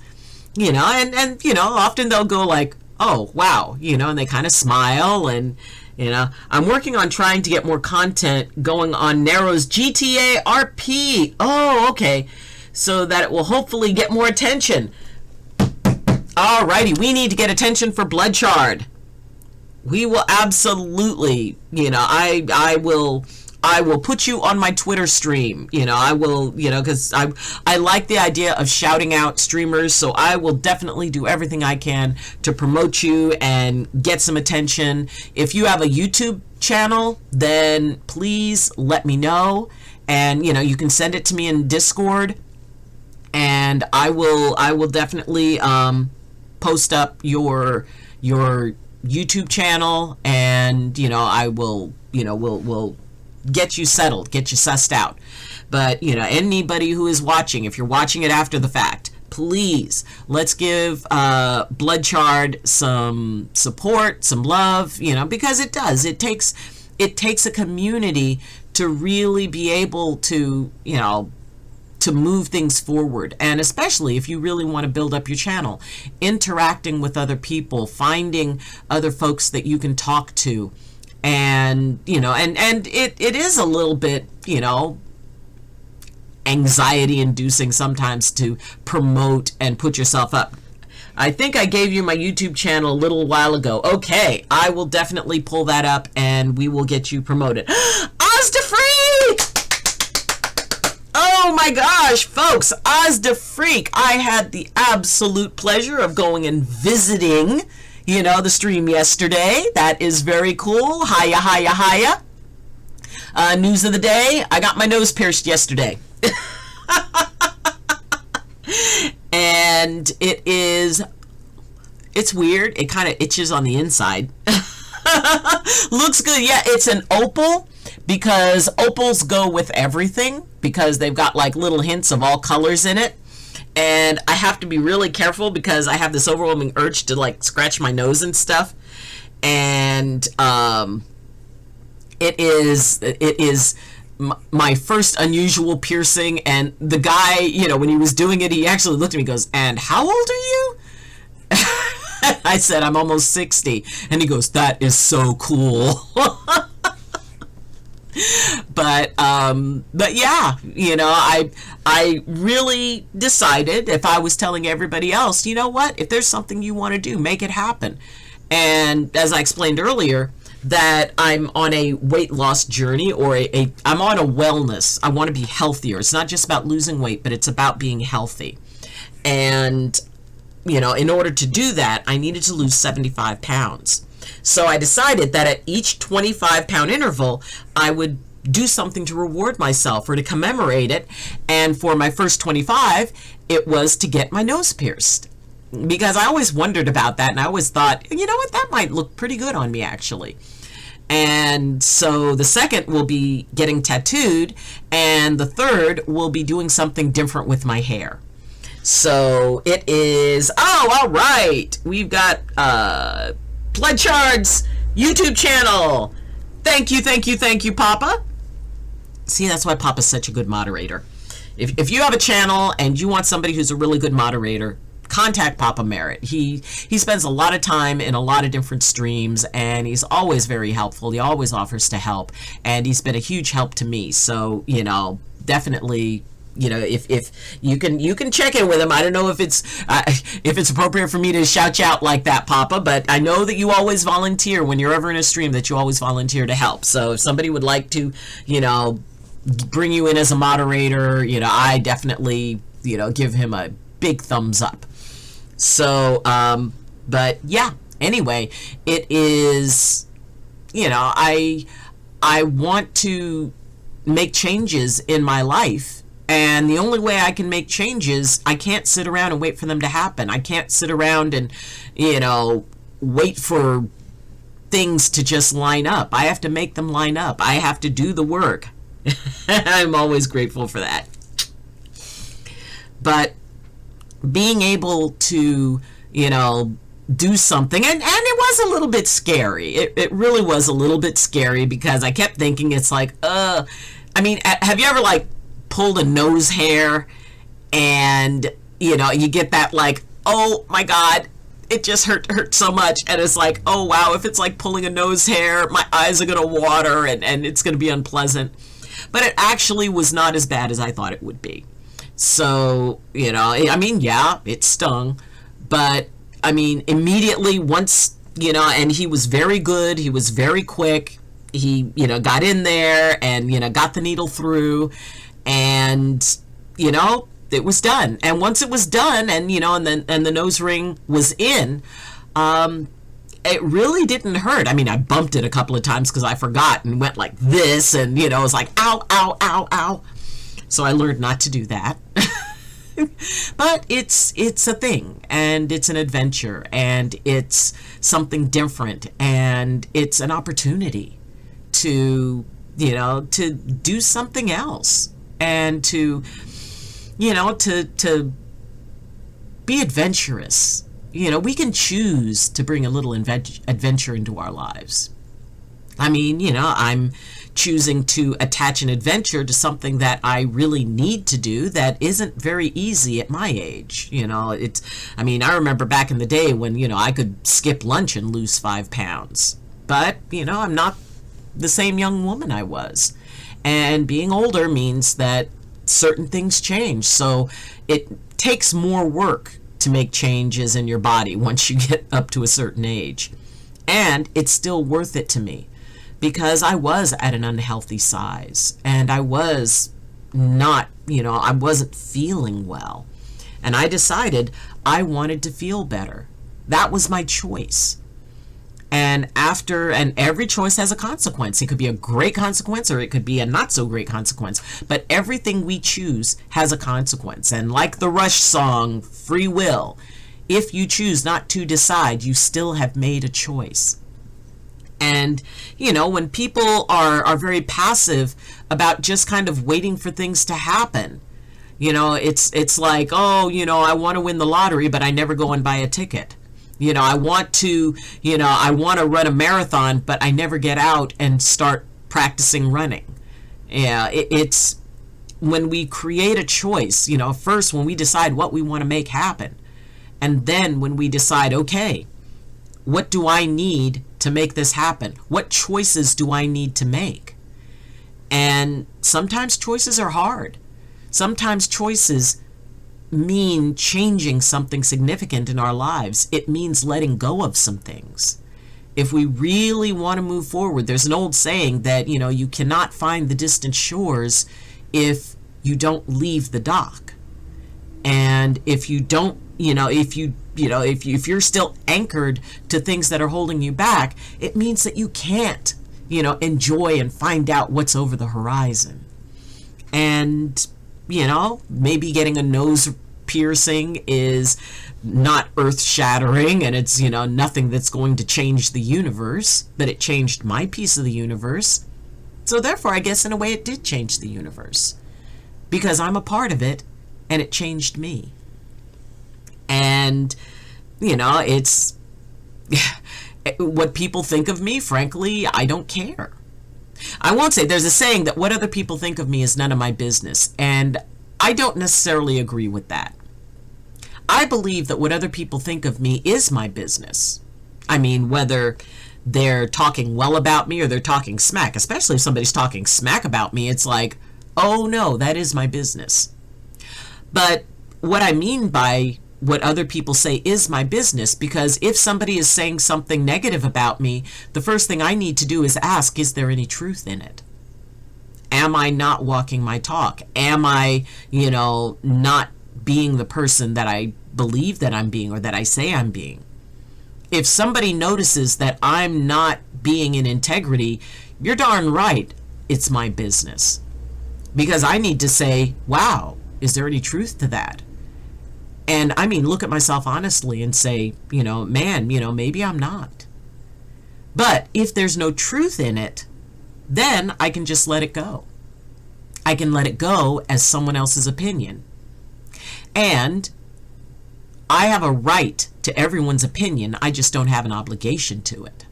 and often they'll go like, oh, wow, and they kind of smile. And, I'm working on trying to get more content going on Narrow's GTA RP. Oh, okay. So that it will hopefully get more attention. Alrighty, we need to get attention for Bloodshard. We will absolutely, I will put you on my Twitter stream. I will, because I like the idea of shouting out streamers, so I will definitely do everything I can to promote you and get some attention. If you have a YouTube channel, then please let me know, and you can send it to me in Discord, and I will definitely post up your YouTube channel, and I will we'll get you settled, get you sussed out. But anybody who is watching, if you're watching it after the fact, please let's give Bloodshard some support, some love, because it takes a community to really be able to to move things forward. And especially if you really want to build up your channel, interacting with other people, finding other folks that you can talk to. And and it is a little bit anxiety inducing sometimes to promote and put yourself up. I think I gave you my YouTube channel a little while ago. Okay, I will definitely pull that up and we will get you promoted. Ozda-Freak! Oh my gosh, folks, Ozda-Freak. I had the absolute pleasure of going and visiting the stream yesterday. That is very cool. Hiya, hiya, hiya. News of the day, I got my nose pierced yesterday. And it's weird. It kind of itches on the inside. Looks good. Yeah, it's an opal because opals go with everything because they've got like little hints of all colors in it. And I have to be really careful because I have this overwhelming urge to like scratch my nose and stuff. And it is my first unusual piercing. And the guy, when he was doing it, he actually looked at me and goes, "And how old are you?" I said, "I'm almost 60. And he goes, "That is so cool." But yeah, I really decided, if I was telling everybody else, what, if there's something you want to do, make it happen. And as I explained earlier, that I'm on a weight loss journey, or I'm on a wellness. I want to be healthier. It's not just about losing weight, but it's about being healthy. And in order to do that, I needed to lose 75 pounds. So I decided that at each 25-pound interval, I would do something to reward myself or to commemorate it. And for my first 25, it was to get my nose pierced. Because I always wondered about that, and I always thought, what, that might look pretty good on me, actually. And so the second will be getting tattooed, and the third will be doing something different with my hair. So it is, oh, all right. We've got Pledchard's YouTube channel. Thank you, Papa. See, that's why Papa's such a good moderator. If you have a channel and you want somebody who's a really good moderator, contact Papa Merritt. He spends a lot of time in a lot of different streams, and he's always very helpful. He always offers to help, and he's been a huge help to me. So, you know, definitely, you know, if you can check in with him. I don't know if it's appropriate for me to shout you out like that, Papa, but I know that you always volunteer when you're ever in a stream, that you always volunteer to help. So if somebody would like to, you know, bring you in as a moderator, you know, I definitely, you know, give him a big thumbs up. So, but yeah, anyway, it is, you know, I want to make changes in my life, and the only way I can make changes, I can't sit around and wait for them to happen. I can't sit around and, you know, wait for things to just line up. I have to make them line up. I have to do the work. I'm always grateful for that. But being able to, you know, do something, and it was a little bit scary. It really was a little bit scary, because I kept thinking, it's like, I mean, have you ever like pulled a nose hair and, you know, you get that like, oh my God, it just hurt so much, and it's like, oh wow, if it's like pulling a nose hair, my eyes are gonna water, and it's gonna be unpleasant. But it actually was not as bad as I thought it would be. So, you know, I mean, yeah, it stung, but I mean, immediately once, you know, and he was very good, he was very quick, he, you know, got in there and, you know, got the needle through, and, you know, it was done. And once it was done, and, you know, and the nose ring was in, it really didn't hurt. I mean, I bumped it a couple of times because I forgot and went like this, and, you know, it was like, ow, ow, ow, ow. So I learned not to do that. But it's a thing, and it's an adventure, and it's something different, and it's an opportunity to, you know, to do something else, and to, you know, to be adventurous. You know, we can choose to bring a little adventure into our lives. I mean, you know, I'm choosing to attach an adventure to something that I really need to do that isn't very easy at my age. You know, I mean, I remember back in the day when, you know, I could skip lunch and lose 5 pounds. But, you know, I'm not the same young woman I was. And being older means that certain things change. So it takes more work to make changes in your body once you get up to a certain age. And it's still worth it to me, because I was at an unhealthy size, and I was not, you know, I wasn't feeling well. And I decided I wanted to feel better. That was my choice. And every choice has a consequence. It could be a great consequence, or it could be a not so great consequence. But everything we choose has a consequence. And like the Rush song, Free Will, if you choose not to decide, you still have made a choice. And, you know, when people are very passive about just kind of waiting for things to happen, you know, it's like, oh, you know, I want to win the lottery, but I never go and buy a ticket. You know, I want to run a marathon, but I never get out and start practicing running. Yeah, it's when we create a choice, you know, first when we decide what we want to make happen, and then when we decide, okay, what do I need to make this happen? What choices do I need to make? And sometimes choices are hard. Sometimes choices mean changing something significant in our lives. It means letting go of some things. If we really want to move forward, there's an old saying that, you know, you cannot find the distant shores if you don't leave the dock. And if you don't, you know, if you're still anchored to things that are holding you back, it means that you can't, you know, enjoy and find out what's over the horizon. And, you know, maybe getting a nose piercing is not earth-shattering, and it's, nothing that's going to change the universe, but it changed my piece of the universe. So therefore, I guess in a way it did change the universe, because I'm a part of it, and it changed me. And, it's what people think of me, frankly, I don't care. I won't say, there's a saying that what other people think of me is none of my business, and I don't necessarily agree with that. I believe that what other people think of me is my business. I mean, whether they're talking well about me or they're talking smack, especially if somebody's talking smack about me, it's like, oh no, that is my business. But what I mean by what other people say is my business, because if somebody is saying something negative about me, the first thing I need to do is ask, is there any truth in it? Am I not walking my talk? Am I, not being the person that I believe that I'm being or that I say I'm being? If somebody notices that I'm not being in integrity, you're darn right, it's my business. Because I need to say, wow, is there any truth to that? And I mean, look at myself honestly and say, man, maybe I'm not. But if there's no truth in it, then I can just let it go. I can let it go as someone else's opinion. And I have a right to everyone's opinion. I just don't have an obligation to it.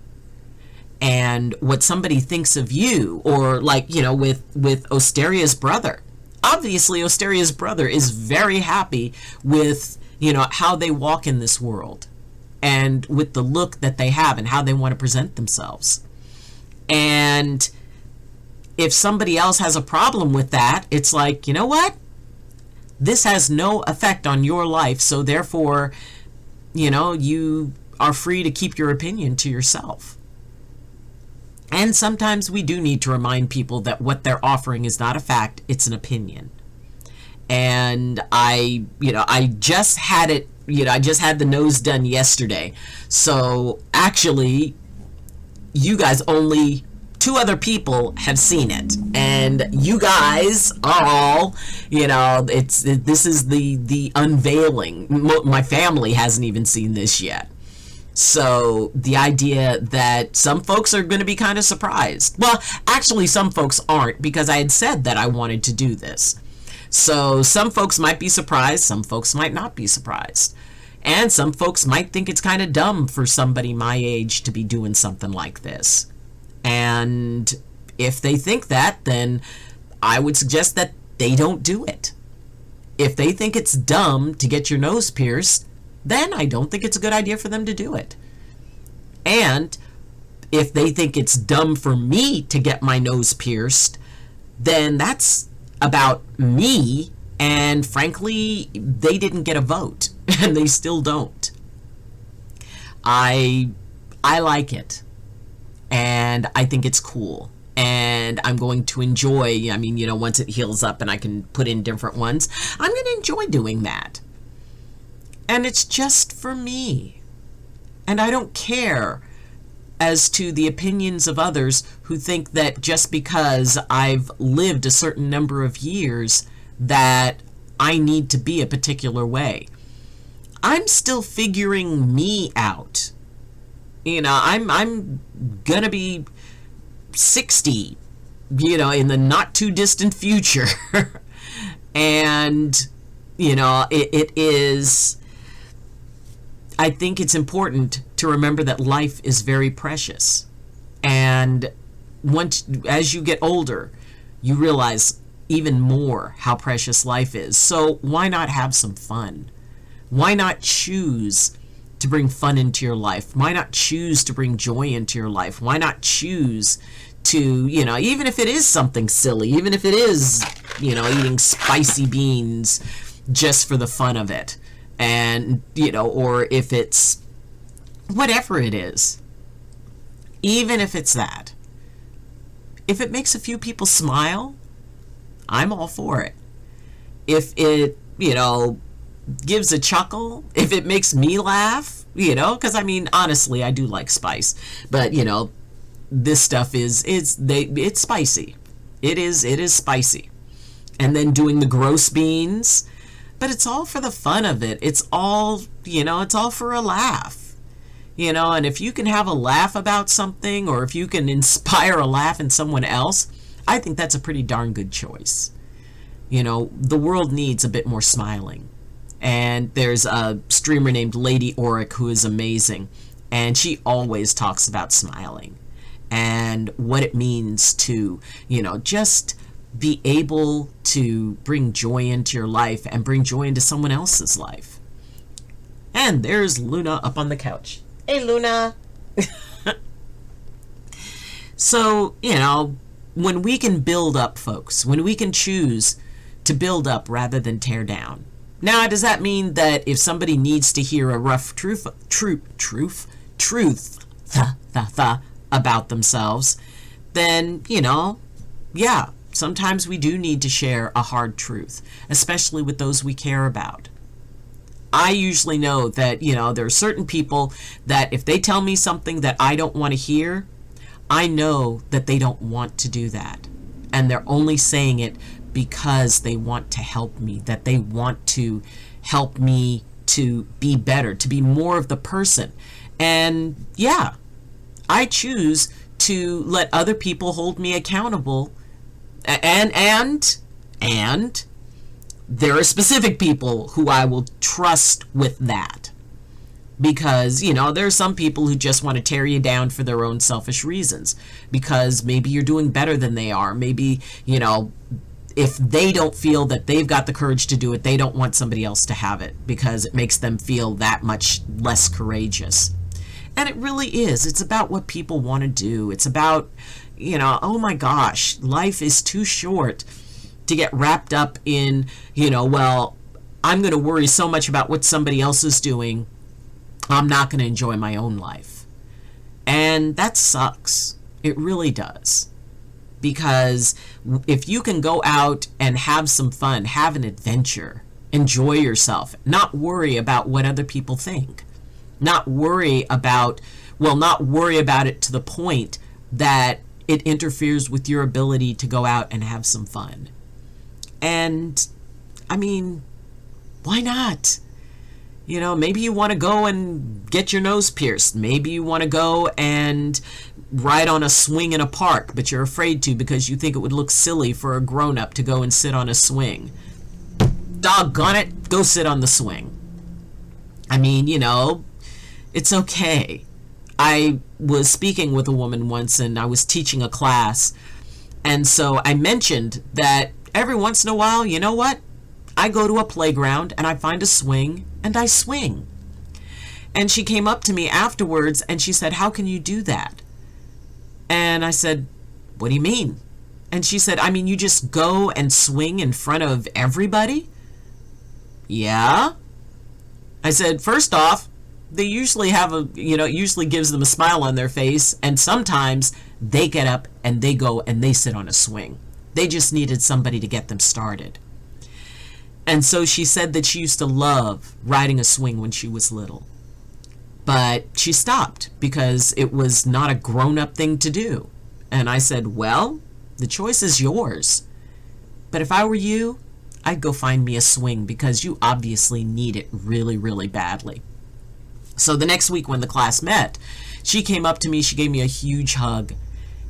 And what somebody thinks of you, or like, with Osteria's brother, obviously Osteria's brother is very happy with, how they walk in this world and with the look that they have and how they want to present themselves. And if somebody else has a problem with that, it's like, you know what? This has no effect on your life, so therefore, you are free to keep your opinion to yourself. And sometimes we do need to remind people that what they're offering is not a fact, it's an opinion. And I just had it, I just had the nose done yesterday. So actually, you guys, only 2 other people have seen it. And you guys are all, this is the unveiling. My family hasn't even seen this yet. So the idea that some folks are going to be kind of surprised. Well, actually, some folks aren't, because I had said that I wanted to do this. So some folks might be surprised, some folks might not be surprised. And some folks might think it's kind of dumb for somebody my age to be doing something like this. And if they think that, then I would suggest that they don't do it. If they think it's dumb to get your nose pierced, then I don't think it's a good idea for them to do it. And if they think it's dumb for me to get my nose pierced, then that's about me, and frankly, they didn't get a vote, and they still don't. I like it, and I think it's cool, and I'm going to enjoy, once it heals up and I can put in different ones, I'm going to enjoy doing that. And it's just for me. And I don't care as to the opinions of others who think that just because I've lived a certain number of years that I need to be a particular way. I'm still figuring me out. I'm gonna be 60, in the not too distant future. And, it is... I think it's important to remember that life is very precious. And as you get older, you realize even more how precious life is. So why not have some fun? Why not choose to bring fun into your life? Why not choose to bring joy into your life? Why not choose to, even if it is something silly, even if it is, eating spicy beans just for the fun of it. And, or if it's whatever it is, even if it's that, if it makes a few people smile, I'm all for it. If it, gives a chuckle, if it makes me laugh, because honestly, I do like spice, but, this stuff it's spicy. It is spicy. And then doing the gross beans, But it's all for the fun of it. It's all, it's all for a laugh. And if you can have a laugh about something, or if you can inspire a laugh in someone else, I think that's a pretty darn good choice. The world needs a bit more smiling. And there's a streamer named Lady Auric who is amazing. And she always talks about smiling and what it means to, just be able to bring joy into your life and bring joy into someone else's life. And there's Luna up on the couch. Hey, Luna. So, when we can build up, folks, when we can choose to build up rather than tear down. Now, does that mean that if somebody needs to hear a rough truth about themselves, then, yeah, sometimes we do need to share a hard truth, especially with those we care about. I usually know that, there are certain people that if they tell me something that I don't want to hear, I know that they don't want to do that. And they're only saying it because they want to help me, that they want to help me to be better, to be more of the person. And yeah, I choose to let other people hold me accountable. And there are specific people who I will trust with that. Because, there are some people who just want to tear you down for their own selfish reasons. Because maybe you're doing better than they are. Maybe, if they don't feel that they've got the courage to do it, they don't want somebody else to have it. Because it makes them feel that much less courageous. And it really is. It's about what people want to do. It's about, oh my gosh, life is too short to get wrapped up in, well, I'm going to worry so much about what somebody else is doing, I'm not going to enjoy my own life. And that sucks. It really does. Because if you can go out and have some fun, have an adventure, enjoy yourself, not worry about what other people think, not worry about it to the point that it interferes with your ability to go out and have some fun. And, why not? Maybe you want to go and get your nose pierced. Maybe you want to go and ride on a swing in a park, but you're afraid to because you think it would look silly for a grown-up to go and sit on a swing. Doggone it, go sit on the swing. It's okay. I was speaking with a woman once and I was teaching a class. And so I mentioned that every once in a while, you know what? I go to a playground and I find a swing and I swing. And she came up to me afterwards and she said, how can you do that? And I said, what do you mean? And she said, you just go and swing in front of everybody? Yeah. I said, first off, they usually have it usually gives them a smile on their face. And sometimes they get up and they go and they sit on a swing. They just needed somebody to get them started. And so she said that she used to love riding a swing when she was little. But she stopped because it was not a grown-up thing to do. And I said, well, the choice is yours. But if I were you, I'd go find me a swing because you obviously need it really, really badly. So the next week when the class met, she came up to me, she gave me a huge hug.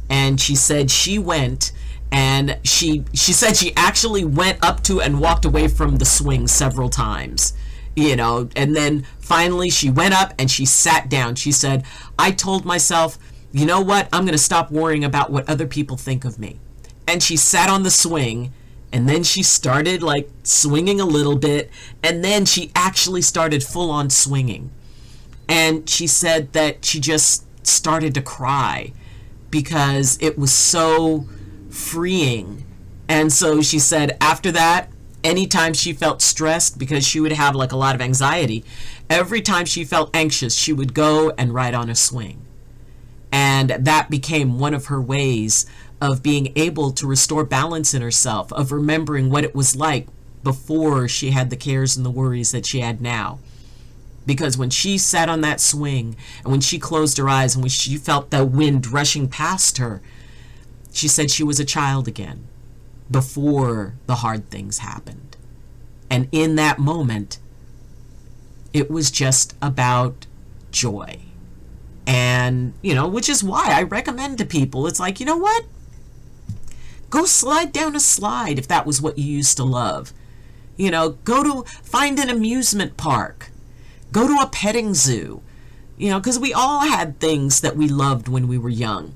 And she said she went and she said she actually went up to and walked away from the swing several times, and then finally she went up and she sat down. She said, I told myself, you know what? I'm going to stop worrying about what other people think of me. And she sat on the swing and then she started swinging a little bit. And then she actually started full on swinging. And she said that she just started to cry because it was so freeing. And so she said after that, anytime she felt stressed, because she would have a lot of anxiety, every time she felt anxious, she would go and ride on a swing. And that became one of her ways of being able to restore balance in herself, of remembering what it was like before she had the cares and the worries that she had now. Because when she sat on that swing and when she closed her eyes and when she felt the wind rushing past her, she said she was a child again before the hard things happened. And in that moment, it was just about joy. And, which is why I recommend to people, it's like, you know what? Go slide down a slide if that was what you used to love. Find an amusement park. Go to a petting zoo. Because we all had things that we loved when we were young.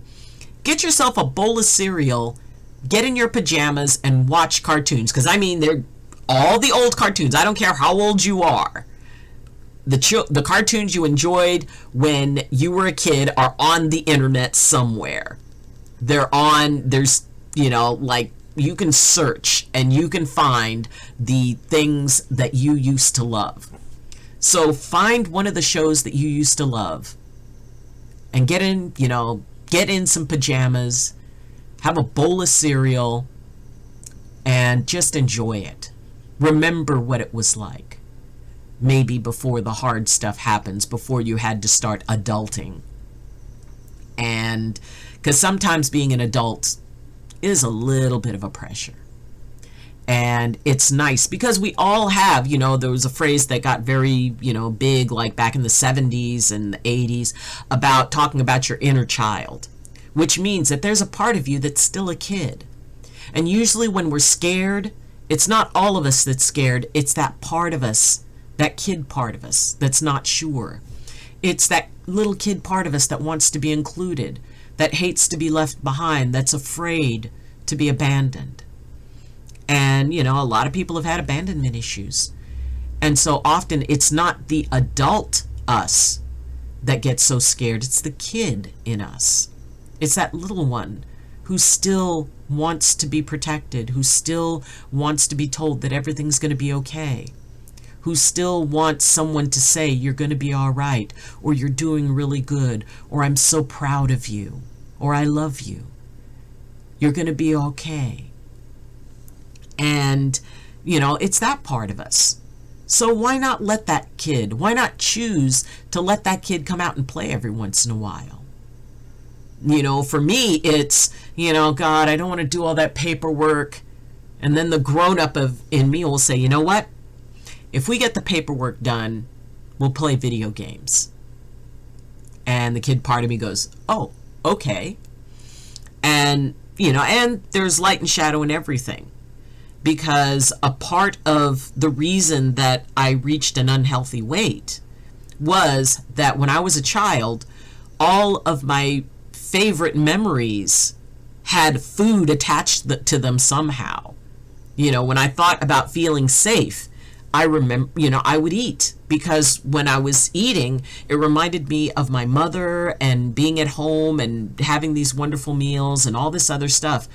Get yourself a bowl of cereal, get in your pajamas, and watch cartoons. Because, they're all the old cartoons. I don't care how old you are. The cartoons you enjoyed when you were a kid are on the internet somewhere. There's, you can search and you can find the things that you used to love. So find one of the shows that you used to love and get in some pajamas, have a bowl of cereal, and just enjoy it. Remember what it was like. Maybe before the hard stuff happens, before you had to start adulting. And because sometimes being an adult is a little bit of a pressure. And it's nice because we all have, there was a phrase that got very, big, like back in the 70s and the 80s, about talking about your inner child, which means that there's a part of you that's still a kid. And usually when we're scared, it's not all of us that's scared. It's that part of us, that kid part of us that's not sure. It's that little kid part of us that wants to be included, that hates to be left behind, that's afraid to be abandoned. And, a lot of people have had abandonment issues. And so often it's not the adult us that gets so scared. It's the kid in us. It's that little one who still wants to be protected, who still wants to be told that everything's going to be okay, who still wants someone to say you're going to be all right, or you're doing really good, or I'm so proud of you, or I love you. You're going to be okay. And, it's that part of us. So why not let that kid, why not choose to let that kid come out and play every once in a while? For me, it's, God, I don't want to do all that paperwork. And then the grown-up in me will say, you know what? If we get the paperwork done, we'll play video games. And the kid part of me goes, oh, okay. And, and there's light and shadow in everything. Because a part of the reason that I reached an unhealthy weight was that when I was a child, all of my favorite memories had food attached to them somehow. When I thought about feeling safe, I remember, I would eat, because when I was eating, it reminded me of my mother and being at home and having these wonderful meals and all this other stuff.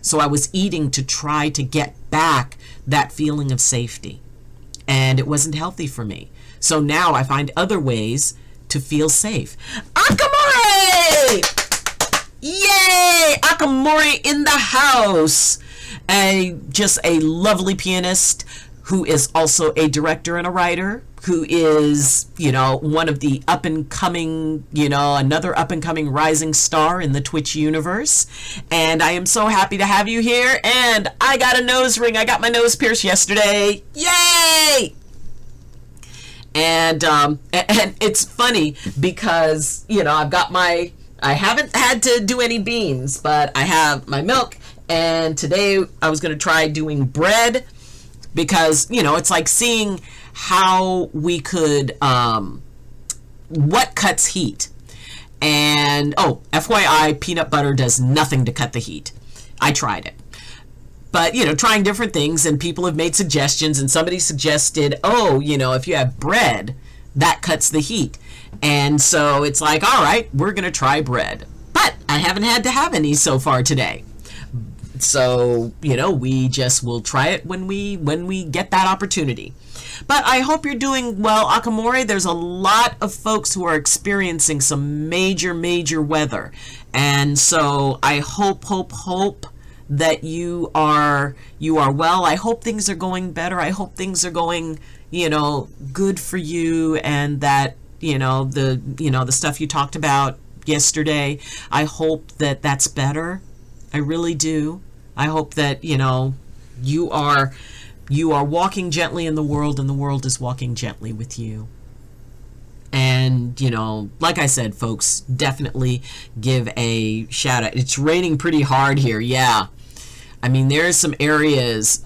So I was eating to try to get back that feeling of safety. And it wasn't healthy for me. So now I find other ways to feel safe. Akamori! Yay! Akamori in the house! Just a lovely pianist who is also a director and a writer, who is, one of the up-and-coming, another up-and-coming rising star in the Twitch universe. And I am so happy to have you here. And I got a nose ring. I got my nose pierced yesterday. Yay! And it's funny because, I haven't had to do any beans, but I have my milk. And today I was going to try doing bread, because, it's like seeing how we could, what cuts heat. And, FYI, peanut butter does nothing to cut the heat. I tried it. But, trying different things, and people have made suggestions, and somebody suggested, if you have bread, that cuts the heat. And so it's like, all right, we're going to try bread. But I haven't had to have any so far today. So, we just will try it when we get that opportunity. But I hope you're doing well, Akamori. There's a lot of folks who are experiencing some major, major weather. And so I hope that you are well. I hope things are going better. I hope things are going, good for you, and that, the stuff you talked about yesterday, I hope that that's better. I really do. I hope that, you are You are walking gently in the world, and the world is walking gently with you. And, you know, like I said, folks, definitely give a shout out. It's raining pretty hard here. Yeah. I mean, there's some areas,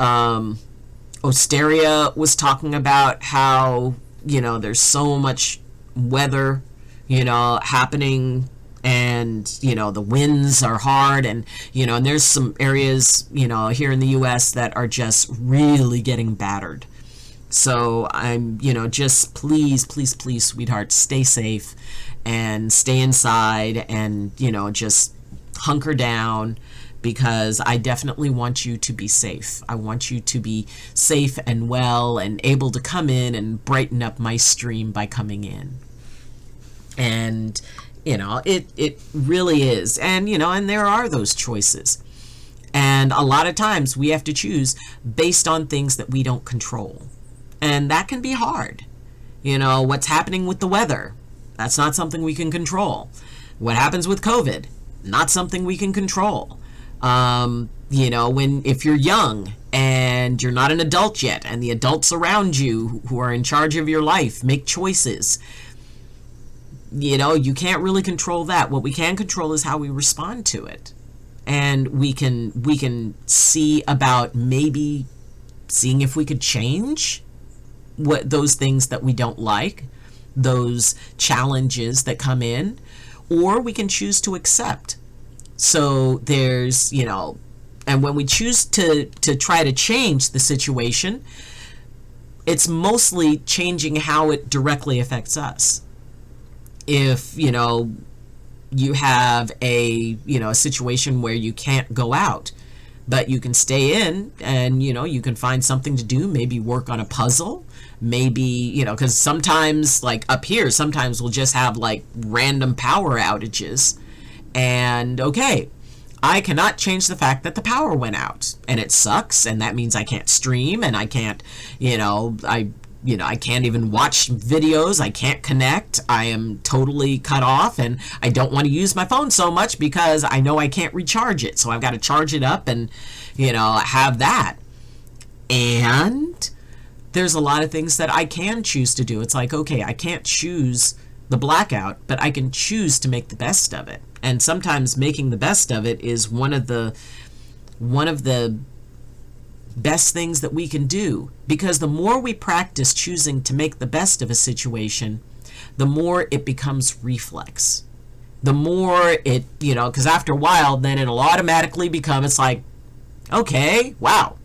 Osteria was talking about how, you know, there's so much weather, you know, happening, and, you know, the winds are hard, and, you know, and there's some areas, you know, here in the US that are just really getting battered. So I'm, you know, just please, please, please, sweetheart, stay safe and stay inside, and, you know, just hunker down, because I definitely want you to be safe. I want you to be safe and well and able to come in and brighten up my stream by coming in. And, you know, it really is. And, you know, and there are those choices. And a lot of times we have to choose based on things that we don't control. And that can be hard. You know, what's happening with the weather? That's not something we can control. What happens with COVID? Not something we can control. You know, if you're young and you're not an adult yet, and the adults around you who are in charge of your life make choices, you know, you can't really control that. What we can control is how we respond to it. And we can see about maybe seeing if we could change what those things that we don't like, those challenges that come in, or we can choose to accept. So there's, you know, and when we choose to try to change the situation, it's mostly changing how it directly affects us. If, you know, you have a situation where you can't go out, but you can stay in, and, you know, you can find something to do, maybe work on a puzzle, maybe, you know, because sometimes, like up here, sometimes we'll just have like random power outages. And okay, I cannot change the fact that the power went out, and it sucks, and that means I can't stream, and I can't, I can't even watch videos, I can't connect, I am totally cut off, and I don't want to use my phone so much because I know I can't recharge it, so I've got to charge it up and, you know, have that. And there's a lot of things that I can choose to do. It's like, okay, I can't choose the blackout, but I can choose to make the best of it. And sometimes making the best of it is one of the best things that we can do, because the more we practice choosing to make the best of a situation, the more it becomes reflex. The more it, you know, because after a while, then it'll automatically become, it's like, okay, wow,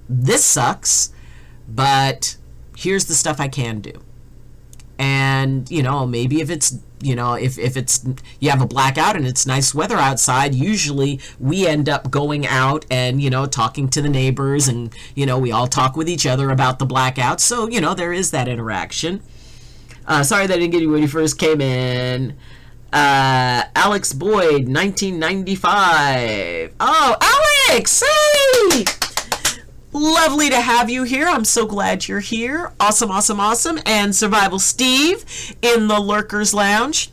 this sucks, but here's the stuff I can do. And, you know, maybe if it's, you know, if it's, you have a blackout and it's nice weather outside, usually we end up going out and, you know, talking to the neighbors, and, you know, we all talk with each other about the blackout. So, you know, there is that interaction. Sorry that I didn't get you when you first came in. Alex Boyd, 1995. Oh, Alex! Hey! Lovely to have you here. I'm so glad you're here. Awesome, awesome, awesome. And Survival Steve in the Lurkers Lounge.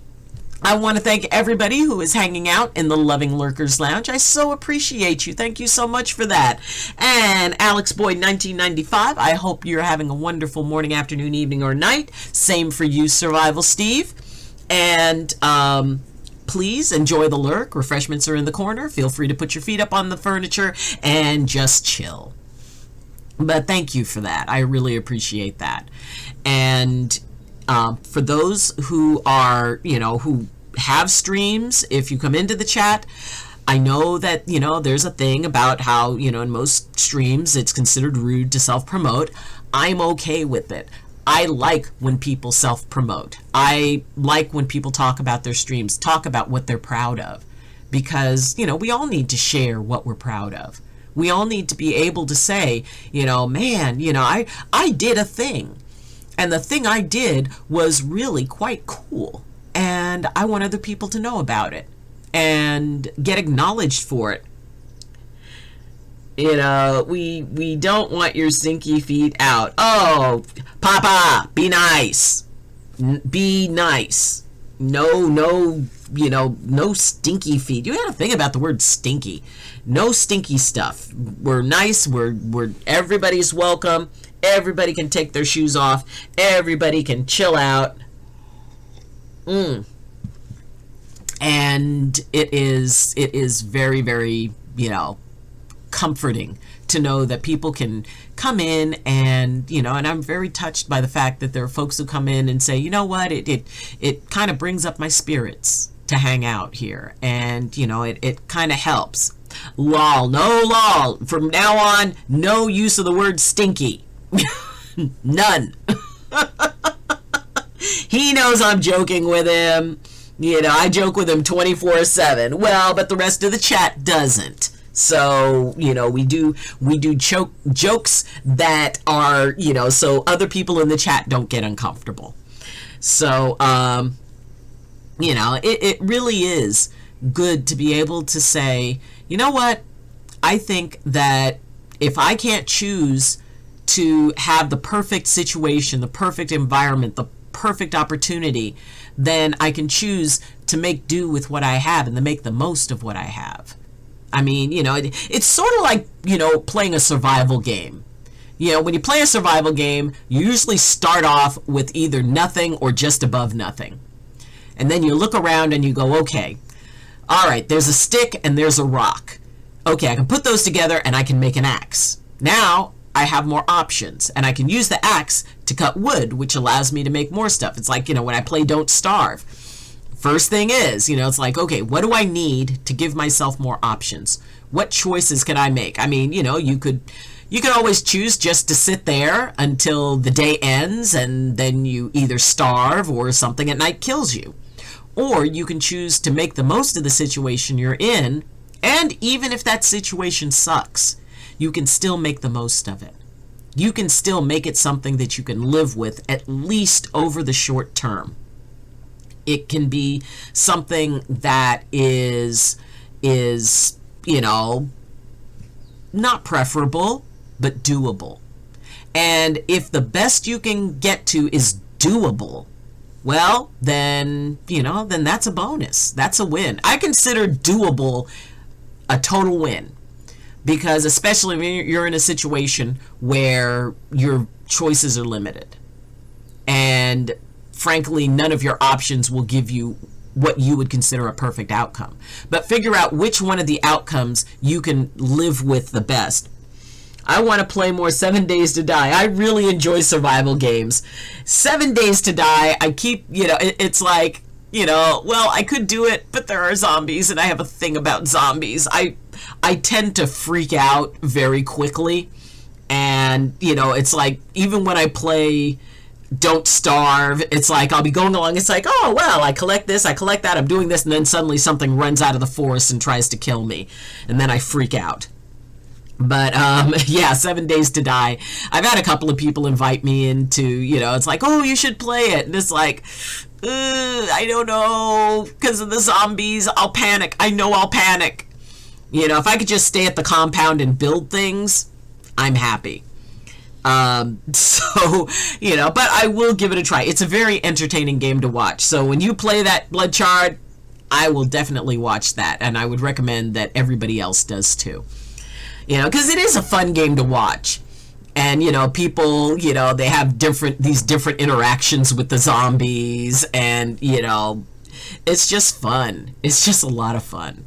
I want to thank everybody who is hanging out in the Loving Lurkers Lounge. I so appreciate you. Thank you so much for that. And Alex Boyd, 1995. I hope you're having a wonderful morning, afternoon, evening, or night. Same for you, Survival Steve. And please enjoy the lurk. Refreshments are in the corner. Feel free to put your feet up on the furniture and just chill. But thank you for that. I really appreciate that. And for those who are, you know, who have streams, if you come into the chat, I know that, you know, there's a thing about how, you know, in most streams it's considered rude to self-promote. I'm okay with it. I like when people self-promote. I like when people talk about their streams, talk about what they're proud of. Because, you know, we all need to share what we're proud of. We all need to be able to say, you know, man, you know, I did a thing. And the thing I did was really quite cool. And I want other people to know about it and get acknowledged for it. You know, we don't want your stinky feet out. Oh, Papa, be nice. Be nice. No no stinky feet. You got to think about the word stinky. No stinky stuff. We're nice. We're everybody's welcome. Everybody can take their shoes off. Everybody can chill out. And it is very, very, comforting to know that people can come in and, and I'm very touched by the fact that there are folks who come in and say, you know what, it kind of brings up my spirits to hang out here. And, it kind of helps. Lol, no lol. From now on, no use of the word stinky. None. He knows I'm joking with him. I joke with him 24/7. Well, but the rest of the chat doesn't. So, we do jokes that are, so other people in the chat don't get uncomfortable. So, it really is good to be able to say, you know what? I think that if I can't choose to have the perfect situation, the perfect environment, the perfect opportunity, then I can choose to make do with what I have and to make the most of what I have. I mean, it's sort of like, playing a survival game. When you play a survival game, you usually start off with either nothing or just above nothing. And then you look around and you go, okay, all right, there's a stick and there's a rock. Okay, I can put those together and I can make an axe. Now I have more options and I can use the axe to cut wood, which allows me to make more stuff. It's like, when I play Don't Starve. First thing is, it's like, okay, what do I need to give myself more options? What choices can I make? I mean, you could always choose just to sit there until the day ends and then you either starve or something at night kills you. Or you can choose to make the most of the situation you're in, and even if that situation sucks, you can still make the most of it. You can still make it something that you can live with, at least over the short term. It can be something that is not preferable, but doable. And if the best you can get to is doable, well, then that's a bonus. That's a win. I consider doable a total win, because especially when you're in a situation where your choices are limited and frankly, none of your options will give you what you would consider a perfect outcome. But figure out which one of the outcomes you can live with the best. I want to play more 7 Days to Die. I really enjoy survival games. 7 Days to Die, I keep, it's like, well, I could do it, but there are zombies, and I have a thing about zombies. I tend to freak out very quickly. And, it's like, even when I play Don't Starve, it's like I'll be going along, it's like, oh well, I collect this, I collect that, I'm doing this, and then suddenly something runs out of the forest and tries to kill me, and then I freak out. But yeah, 7 Days to Die, I've had a couple of people invite me into, it's like, oh, you should play it, and it's like, I don't know, because of the zombies, I'll panic. I know I'll panic. If I could just stay at the compound and build things, I'm happy. So, but I will give it a try. It's a very entertaining game to watch. So when you play that Bloodchard, I will definitely watch that. And I would recommend that everybody else does too. Because it is a fun game to watch. And, people, they have these different interactions with the zombies. And, it's just fun. It's just a lot of fun.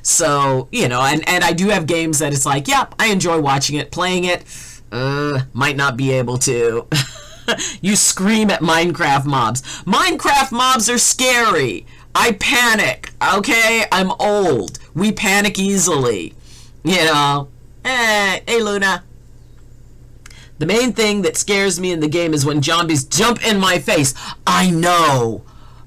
So, and I do have games that it's like, yep, I enjoy watching it, playing it. Might not be able to. You scream at Minecraft mobs. Minecraft mobs are scary. I panic. Okay? I'm old. We panic easily. Hey, Luna. The main thing that scares me in the game is when zombies jump in my face. I know.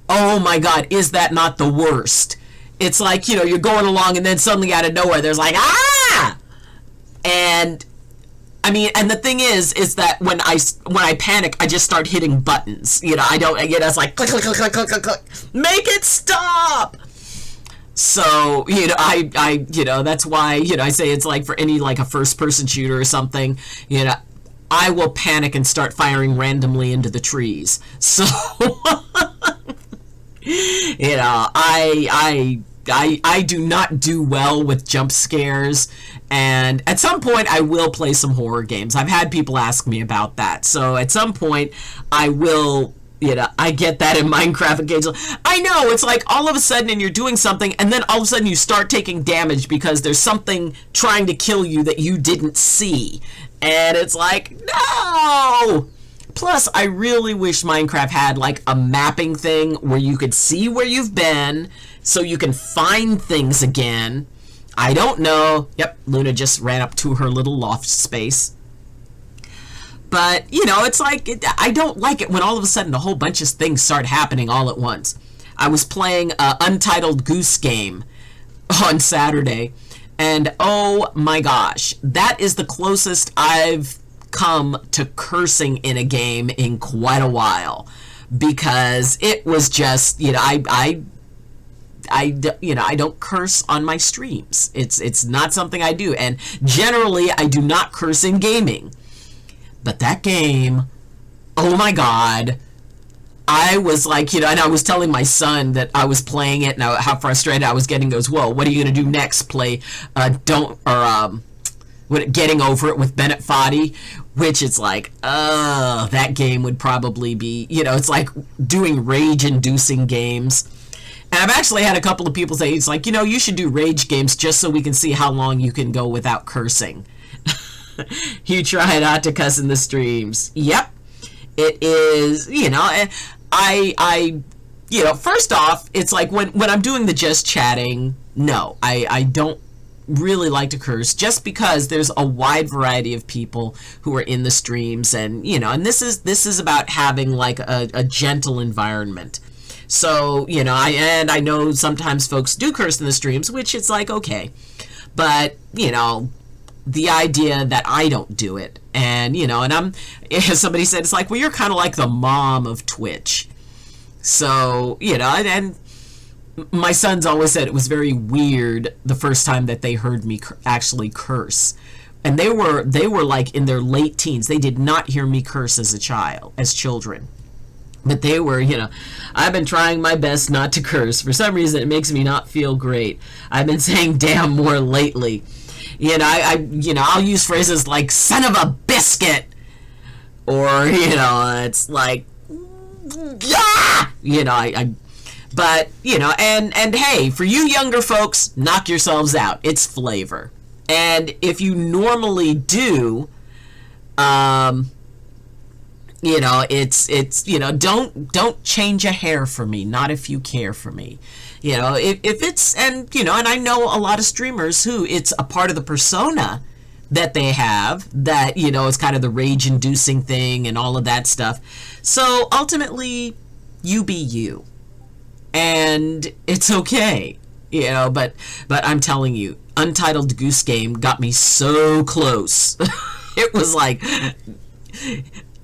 Oh my god, is that not the worst? It's like, you're going along and then suddenly out of nowhere there's like, ah! And I mean, and the thing is that when I panic, I just start hitting buttons. I don't, it's like click, click, click, click, click, click, click. Make it stop. So, I that's why, I say it's like for any, like a first person shooter or something, I will panic and start firing randomly into the trees. So, You know, I do not do well with jump scares, and at some point I will play some horror games. I've had people ask me about that, so at some point I will, you know, I get that in Minecraft occasionally. I know, it's like all of a sudden and you're doing something, and then all of a sudden you start taking damage because there's something trying to kill you that you didn't see, and it's like, no! Plus, I really wish Minecraft had like a mapping thing where you could see where you've been so you can find things again. I don't know. Yep, Luna just ran up to her little loft space. But, you know, it's like, I don't like it when all of a sudden a whole bunch of things start happening all at once. I was playing Untitled Goose Game on Saturday, and oh my gosh, that is the closest I've come to cursing in a game in quite a while, because it was just, you know, I don't curse on my streams. It's not something I do, and generally I do not curse in gaming. But that game, oh my god, I was like, you know, and I was telling my son that I was playing it and how frustrated I was getting. Goes, whoa, what are you gonna do next? Play Getting Over It with Bennett Foddy, which it's like, that game would probably be, you know, it's like doing rage-inducing games. And I've actually had a couple of people say, it's like, you know, you should do rage games just so we can see how long you can go without cursing. You try not to cuss in the streams. Yep. It is, you know, I you know, first off, it's like when I'm doing the just chatting, no, I don't really like to curse, just because there's a wide variety of people who are in the streams, and you know, and this is about having like a gentle environment. So, you know, I know sometimes folks do curse in the streams, which it's like, okay, but you know, the idea that I don't do it, and you know, and somebody said, it's like, well, you're kind of like the mom of Twitch. So, you know, and my sons always said it was very weird the first time that they heard me actually curse, and they were like in their late teens. They did not hear me curse as children, but they were, you know, I've been trying my best not to curse. For some reason, it makes me not feel great. I've been saying damn more lately. You know, I'll use phrases like son of a biscuit, or, you know, it's like, yeah, you know, but, you know, and hey, for you younger folks, knock yourselves out. It's flavor. And if you normally do, you know, it's, you know, don't change a hair for me. Not if you care for me. You know, if it's, and, you know, and I know a lot of streamers who it's a part of the persona that they have, that, you know, it's kind of the rage-inducing thing and all of that stuff. So ultimately, you be you. And it's okay, you know, but I'm telling you, Untitled Goose Game got me so close. It was like,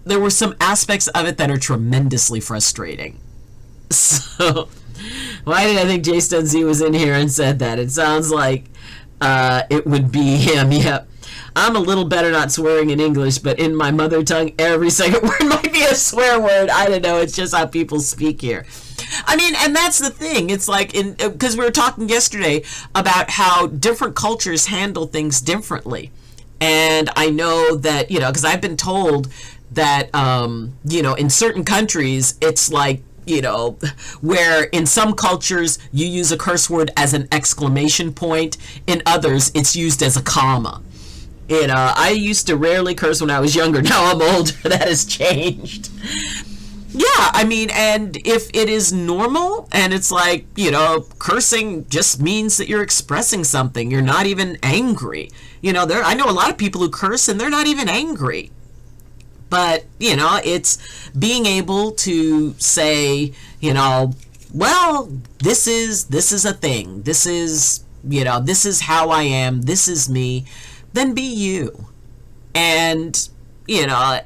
there were some aspects of it that are tremendously frustrating. So, why did I think Jay Stone Z was in here and said that? It sounds like it would be him. Yep. I'm a little better not swearing in English, but in my mother tongue, every second word might be a swear word. I don't know. It's just how people speak here. I mean, and that's the thing. It's like, because we were talking yesterday about how different cultures handle things differently. And I know that, you know, because I've been told that, you know, in certain countries, it's like, you know, where in some cultures you use a curse word as an exclamation point. In others, it's used as a comma. You know, I used to rarely curse when I was younger. Now I'm older. That has changed. Yeah, I mean, and if it is normal, and it's like, you know, cursing just means that you're expressing something. You're not even angry. You know, I know a lot of people who curse and they're not even angry. But, you know, it's being able to say, you know, well, this is a thing. This is, you know, this is how I am. This is me. Then be you. And, you know,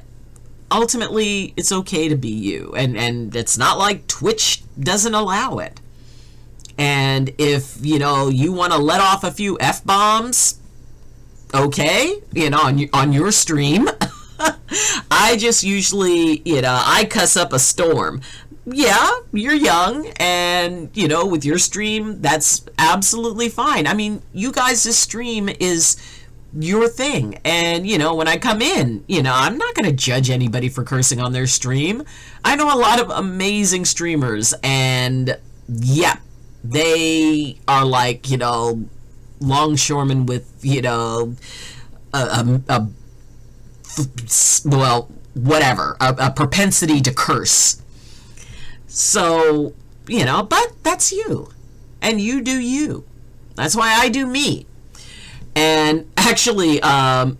ultimately, it's okay to be you. And it's not like Twitch doesn't allow it. And if, you know, you want to let off a few F-bombs, okay, you know, on your stream. I just usually, you know, I cuss up a storm. yeah, you're young, and with your stream, that's absolutely fine. I mean, you guys' stream is your thing, and when I come in, I'm not going to judge anybody for cursing on their stream. I know a lot of amazing streamers, and yeah, they are like longshoremen with a well, whatever, a propensity to curse. So, but that's you. And you do you. That's why I do me. And actually,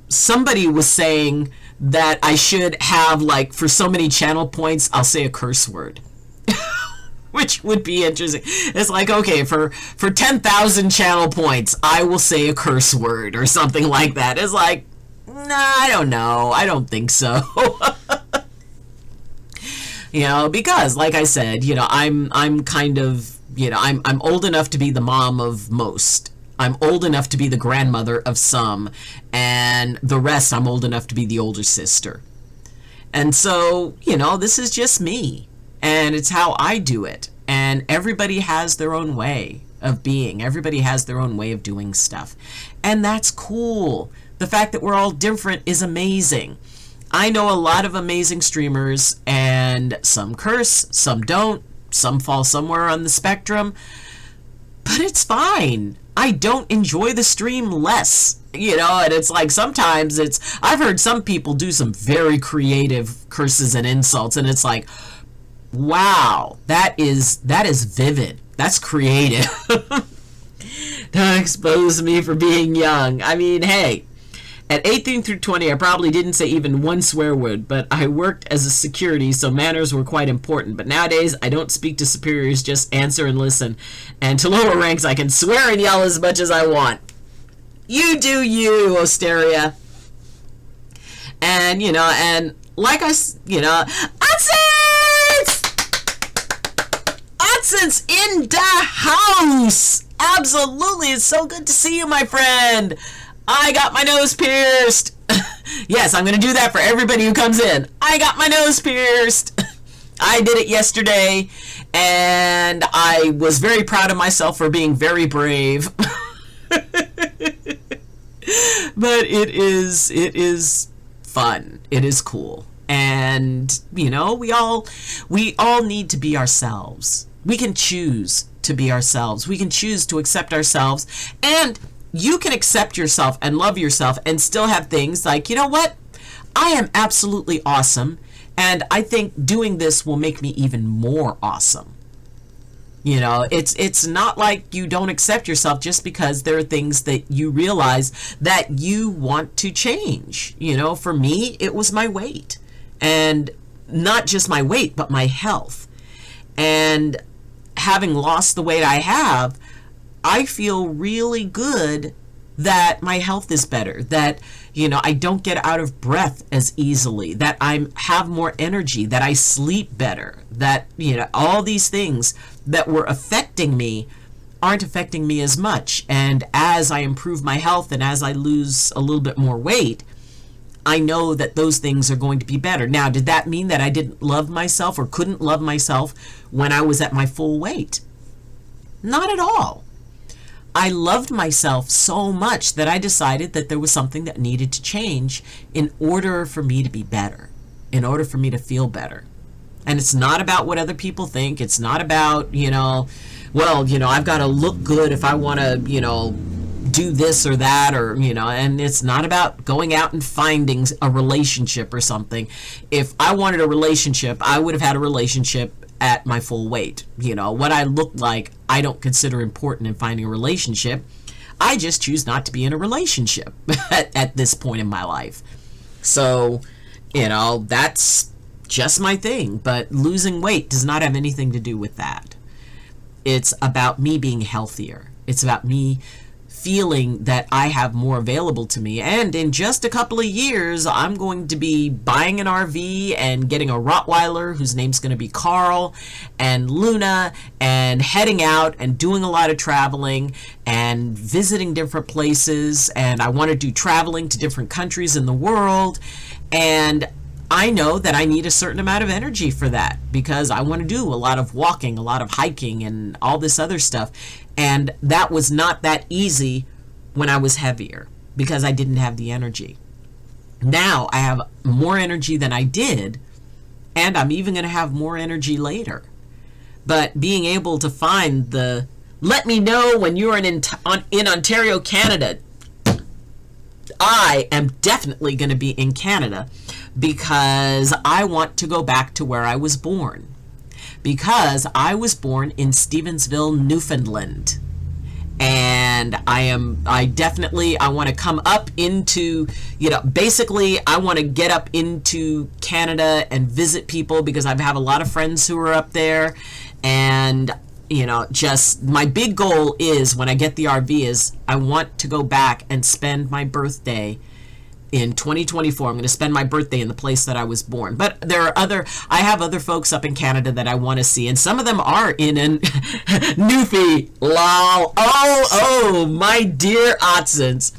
somebody was saying that I should have, like, for so many channel points, I'll say a curse word. Which would be interesting. It's like, okay, for 10,000 channel points, I will say a curse word or something like that. It's like, nah, I don't know. I don't think so. Because like I said, I'm kind of, I'm old enough to be the mom of most. I'm old enough to be the grandmother of some, and the rest I'm old enough to be the older sister. And so, this is just me, and it's how I do it. And everybody has their own way of being. Everybody has their own way of doing stuff. And that's cool. The fact that we're all different is amazing. I know a lot of amazing streamers, and some curse, some don't, some fall somewhere on the spectrum, but it's fine. I don't enjoy the stream less, and it's like sometimes I've heard some people do some very creative curses and insults, and it's like, wow, that is vivid. That's creative. Don't expose me for being young. I mean, hey. At 18 through 20, I probably didn't say even one swear word, but I worked as a security, so manners were quite important. But nowadays, I don't speak to superiors, just answer and listen. And to lower ranks, I can swear and yell as much as I want. You do you, Osteria. And, and like Odson's in the house! Absolutely, it's so good to see you, my friend. I got my nose pierced. Yes, I'm going to do that for everybody who comes in. I got my nose pierced. I did it yesterday, and I was very proud of myself for being very brave. But it is fun. It is cool. And, we all need to be ourselves. We can choose to be ourselves. We can choose to accept ourselves, and you can accept yourself and love yourself and still have things like, you know what? I am absolutely awesome, and I think doing this will make me even more awesome. It's not like you don't accept yourself just because there are things that you realize that you want to change. For me, it was my weight, and not just my weight, but my health. And having lost the weight I have, I feel really good that my health is better, that, I don't get out of breath as easily, that I have more energy, that I sleep better, that, all these things that were affecting me aren't affecting me as much. And as I improve my health and as I lose a little bit more weight, I know that those things are going to be better. Now, did that mean that I didn't love myself or couldn't love myself when I was at my full weight? Not at all. I loved myself so much that I decided that there was something that needed to change in order for me to be better, in order for me to feel better. And it's not about what other people think. It's not about, I've got to look good if I want to, do this or that, or, and it's not about going out and finding a relationship or something. If I wanted a relationship, I would have had a relationship at my full weight. What I look like, I don't consider important in finding a relationship. I just choose not to be in a relationship at this point in my life. So, that's just my thing. But losing weight does not have anything to do with that. It's about me being healthier. It's about me feeling that I have more available to me. And in just a couple of years, I'm going to be buying an RV and getting a Rottweiler whose name's going to be Carl, and Luna, and heading out and doing a lot of traveling and visiting different places. And I want to do traveling to different countries in the world. And I know that I need a certain amount of energy for that because I want to do a lot of walking, a lot of hiking, and all this other stuff. And that was not that easy when I was heavier because I didn't have the energy. Now I have more energy than I did, and I'm even going to have more energy later. But being able to find the, let me know when you're in Ontario, Canada. I am definitely going to be in Canada because I want to go back to where I was born. Because I was born in Stevensville, Newfoundland. And I want to come up into, basically I want to get up into Canada and visit people because I have a lot of friends who are up there. And, just my big goal is when I get the RV is I want to go back and spend my birthday in 2024. I'm going to spend my birthday in the place that I was born. But I have other folks up in Canada that I want to see, and some of them are in Newfie. Lol. Oh, my dear Otsons.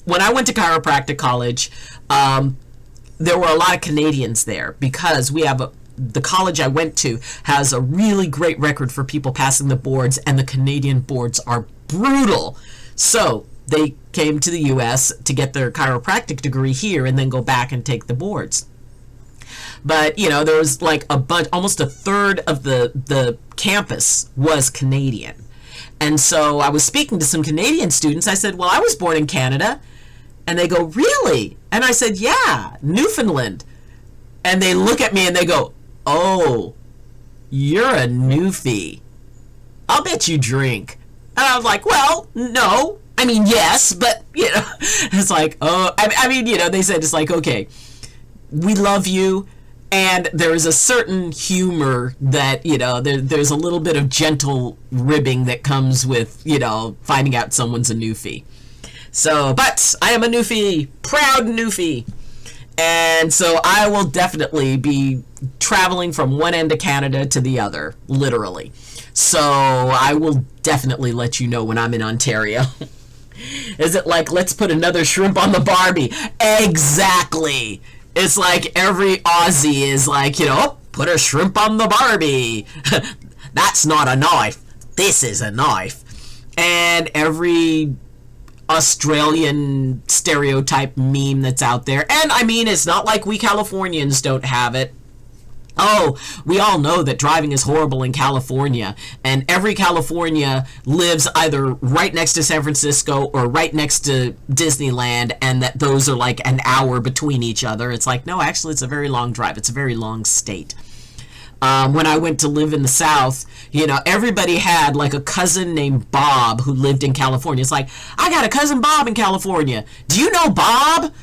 When I went to chiropractic college, there were a lot of Canadians there because the college I went to has a really great record for people passing the boards, and the Canadian boards are brutal. So they came to the U.S. to get their chiropractic degree here and then go back and take the boards. But, there was like almost a third of the campus was Canadian. And so I was speaking to some Canadian students. I said, well, I was born in Canada. And they go, really? And I said, yeah, Newfoundland. And they look at me and they go, oh, you're a Newfie. I'll bet you drink. And I was like, well, no. I mean, yes, but, it's like, oh, I mean, they said it's like, okay, we love you. And there's a certain humor that, there's a little bit of gentle ribbing that comes with, finding out someone's a Newfie. So, but I am a Newfie, proud Newfie. And so I will definitely be traveling from one end of Canada to the other, literally. So I will definitely let you know when I'm in Ontario. Is it like, let's put another shrimp on the Barbie? Exactly. It's like every Aussie is like, put a shrimp on the Barbie. That's not a knife. This is a knife. And every Australian stereotype meme that's out there. And I mean, it's not like we Californians don't have it. Oh, we all know that driving is horrible in California, and every California lives either right next to San Francisco or right next to Disneyland, and that those are like an hour between each other. It's like, no, actually, it's a very long drive. It's a very long state. When I went to live in the South, everybody had like a cousin named Bob who lived in California. It's like, I got a cousin Bob in California. Do you know Bob?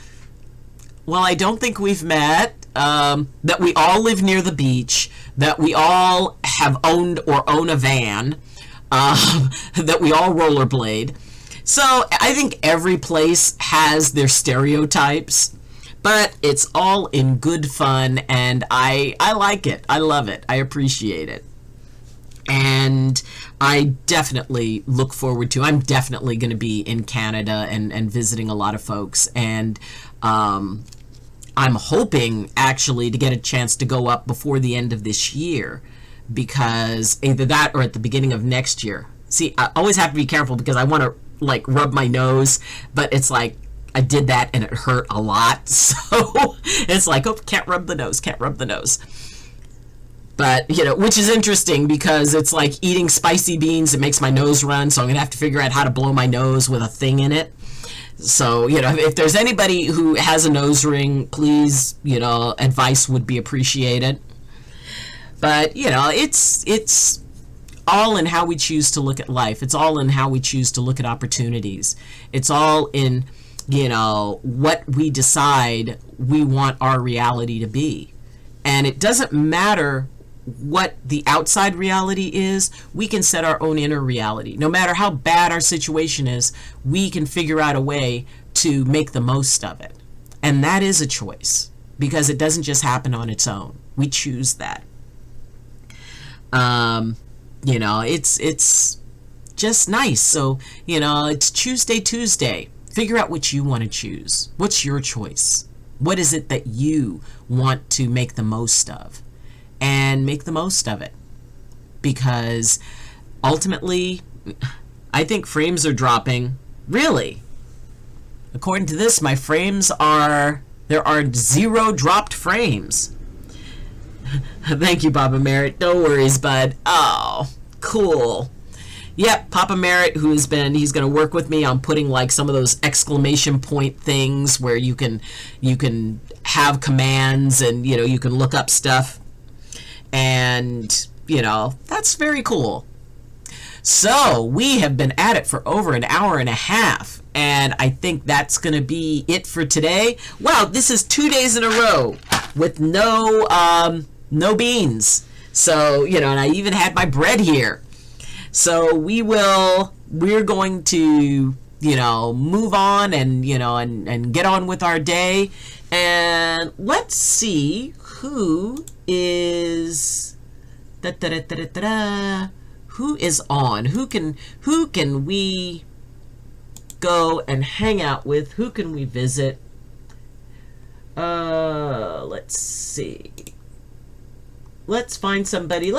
Well, I don't think we've met. That we all live near the beach, that we all have owned or own a van, that we all rollerblade. So I think every place has their stereotypes, but it's all in good fun, and I like it. I love it. I appreciate it. And I definitely look forward to, I'm definitely going to be in Canada and visiting a lot of folks, and I'm hoping actually to get a chance to go up before the end of this year, because either that or at the beginning of next year. See, I always have to be careful because I want to like rub my nose, but it's like I did that and it hurt a lot. So it's like, oh, can't rub the nose. But, which is interesting because it's like eating spicy beans. It makes my nose run. So I'm going to have to figure out how to blow my nose with a thing in it. So, if there's anybody who has a nose ring, please, advice would be appreciated. But, it's all in how we choose to look at life. It's all in how we choose to look at opportunities. It's all in, what we decide we want our reality to be. And it doesn't matter what the outside reality is, we can set our own inner reality. No matter how bad our situation is, we can figure out a way to make the most of it. And that is a choice, because it doesn't just happen on its own. We choose that. It's just nice. So, it's Tuesday. Figure out what you want to choose. What's your choice? What is it that you want to make the most of? And make the most of it. Because ultimately, I think frames are dropping. Really? According to this, my frames are, there are 0 dropped frames. Thank you, Papa Merritt. No worries, bud. Oh, cool. Yep, Papa Merritt, he's going to work with me on putting like some of those exclamation point things where you can have commands and, you know, you can look up stuff. And, you know, that's very cool. So we have been at it for over an hour and a half, and I think that's going to be it for today. Wow, this is 2 days in a row with no beans. So, you know, and I even had my bread here. So we're going to, you know, move on and, you know, and get on with our day. And let's see who is who is on? Who can we go and hang out with? Who can we visit? Let's see. Let's find somebody.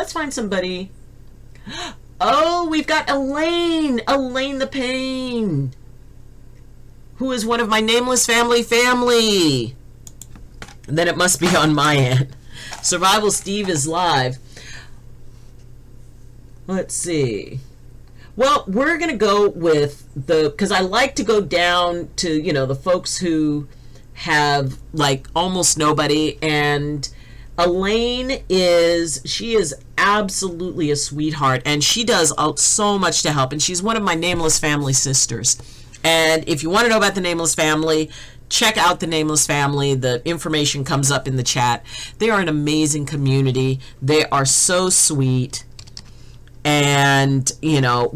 Oh, we've got Elaine the Pain, who is one of my Nameless family. And then it must be on my end. Survival Steve is live. Let's see. Well, we're going to go with because I like to go down to, you know, the folks who have like almost nobody. And Elaine she is absolutely a sweetheart, and she does so much to help. And she's one of my Nameless family sisters. And if you want to know about the Nameless family, check out the Nameless family. The information comes up in the chat. They are an amazing community. They are so sweet. And, you know,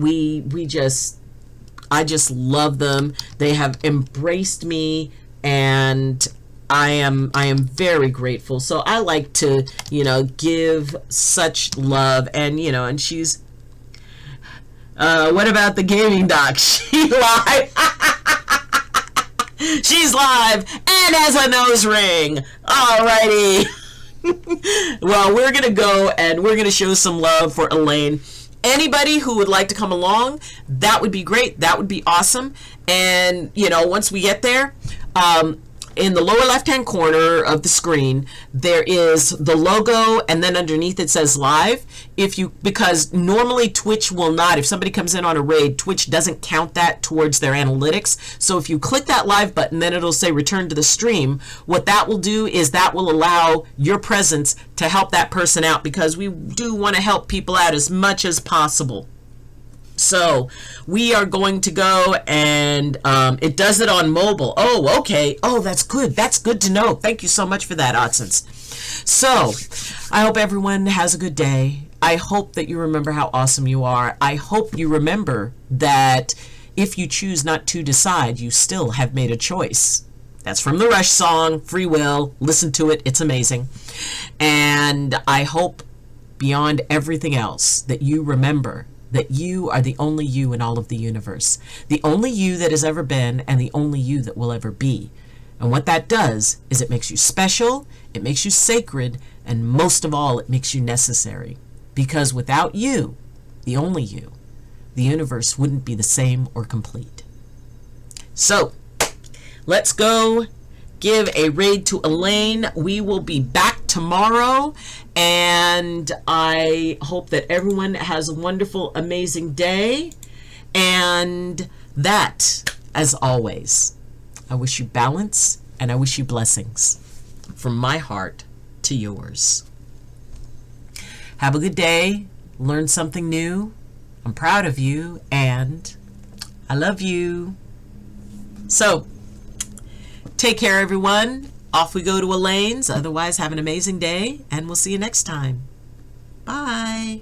I just love them. They have embraced me, and I am very grateful. So I like to, you know, give such love. And, you know, and she's, what about the gaming doc? She live. She's live and has a nose ring. Alrighty. Well, we're going to go and we're going to show some love for Elaine. Anybody who would like to come along, that would be great. That would be awesome. And, you know, once we get there, in the lower left-hand corner of the screen, there is the logo, and then underneath it says live. Because normally Twitch will not, if somebody comes in on a raid, Twitch doesn't count that towards their analytics. So if you click that live button, then it'll say return to the stream. What that will do is that will allow your presence to help that person out, because we do want to help people out as much as possible. So we are going to go, and it does it on mobile. Oh, okay. Oh, that's good. That's good to know. Thank you so much for that, Odsons. So I hope everyone has a good day. I hope that you remember how awesome you are. I hope you remember that if you choose not to decide, you still have made a choice. That's from the Rush song, Free Will. Listen to it. It's amazing. And I hope beyond everything else that you remember that you are the only you in all of the universe. The only you that has ever been, and the only you that will ever be. And what that does is it makes you special, it makes you sacred, and most of all, it makes you necessary. Because without you, the only you, the universe wouldn't be the same or complete. So, let's go give a raid to Elaine. We will be back tomorrow, and I hope that everyone has a wonderful, amazing day. And that, as always, I wish you balance and I wish you blessings from my heart to yours. Have a good day. Learn something new. I'm proud of you, and I love you. So, take care, everyone. Off we go to Elaine's. Otherwise, have an amazing day, and we'll see you next time. Bye.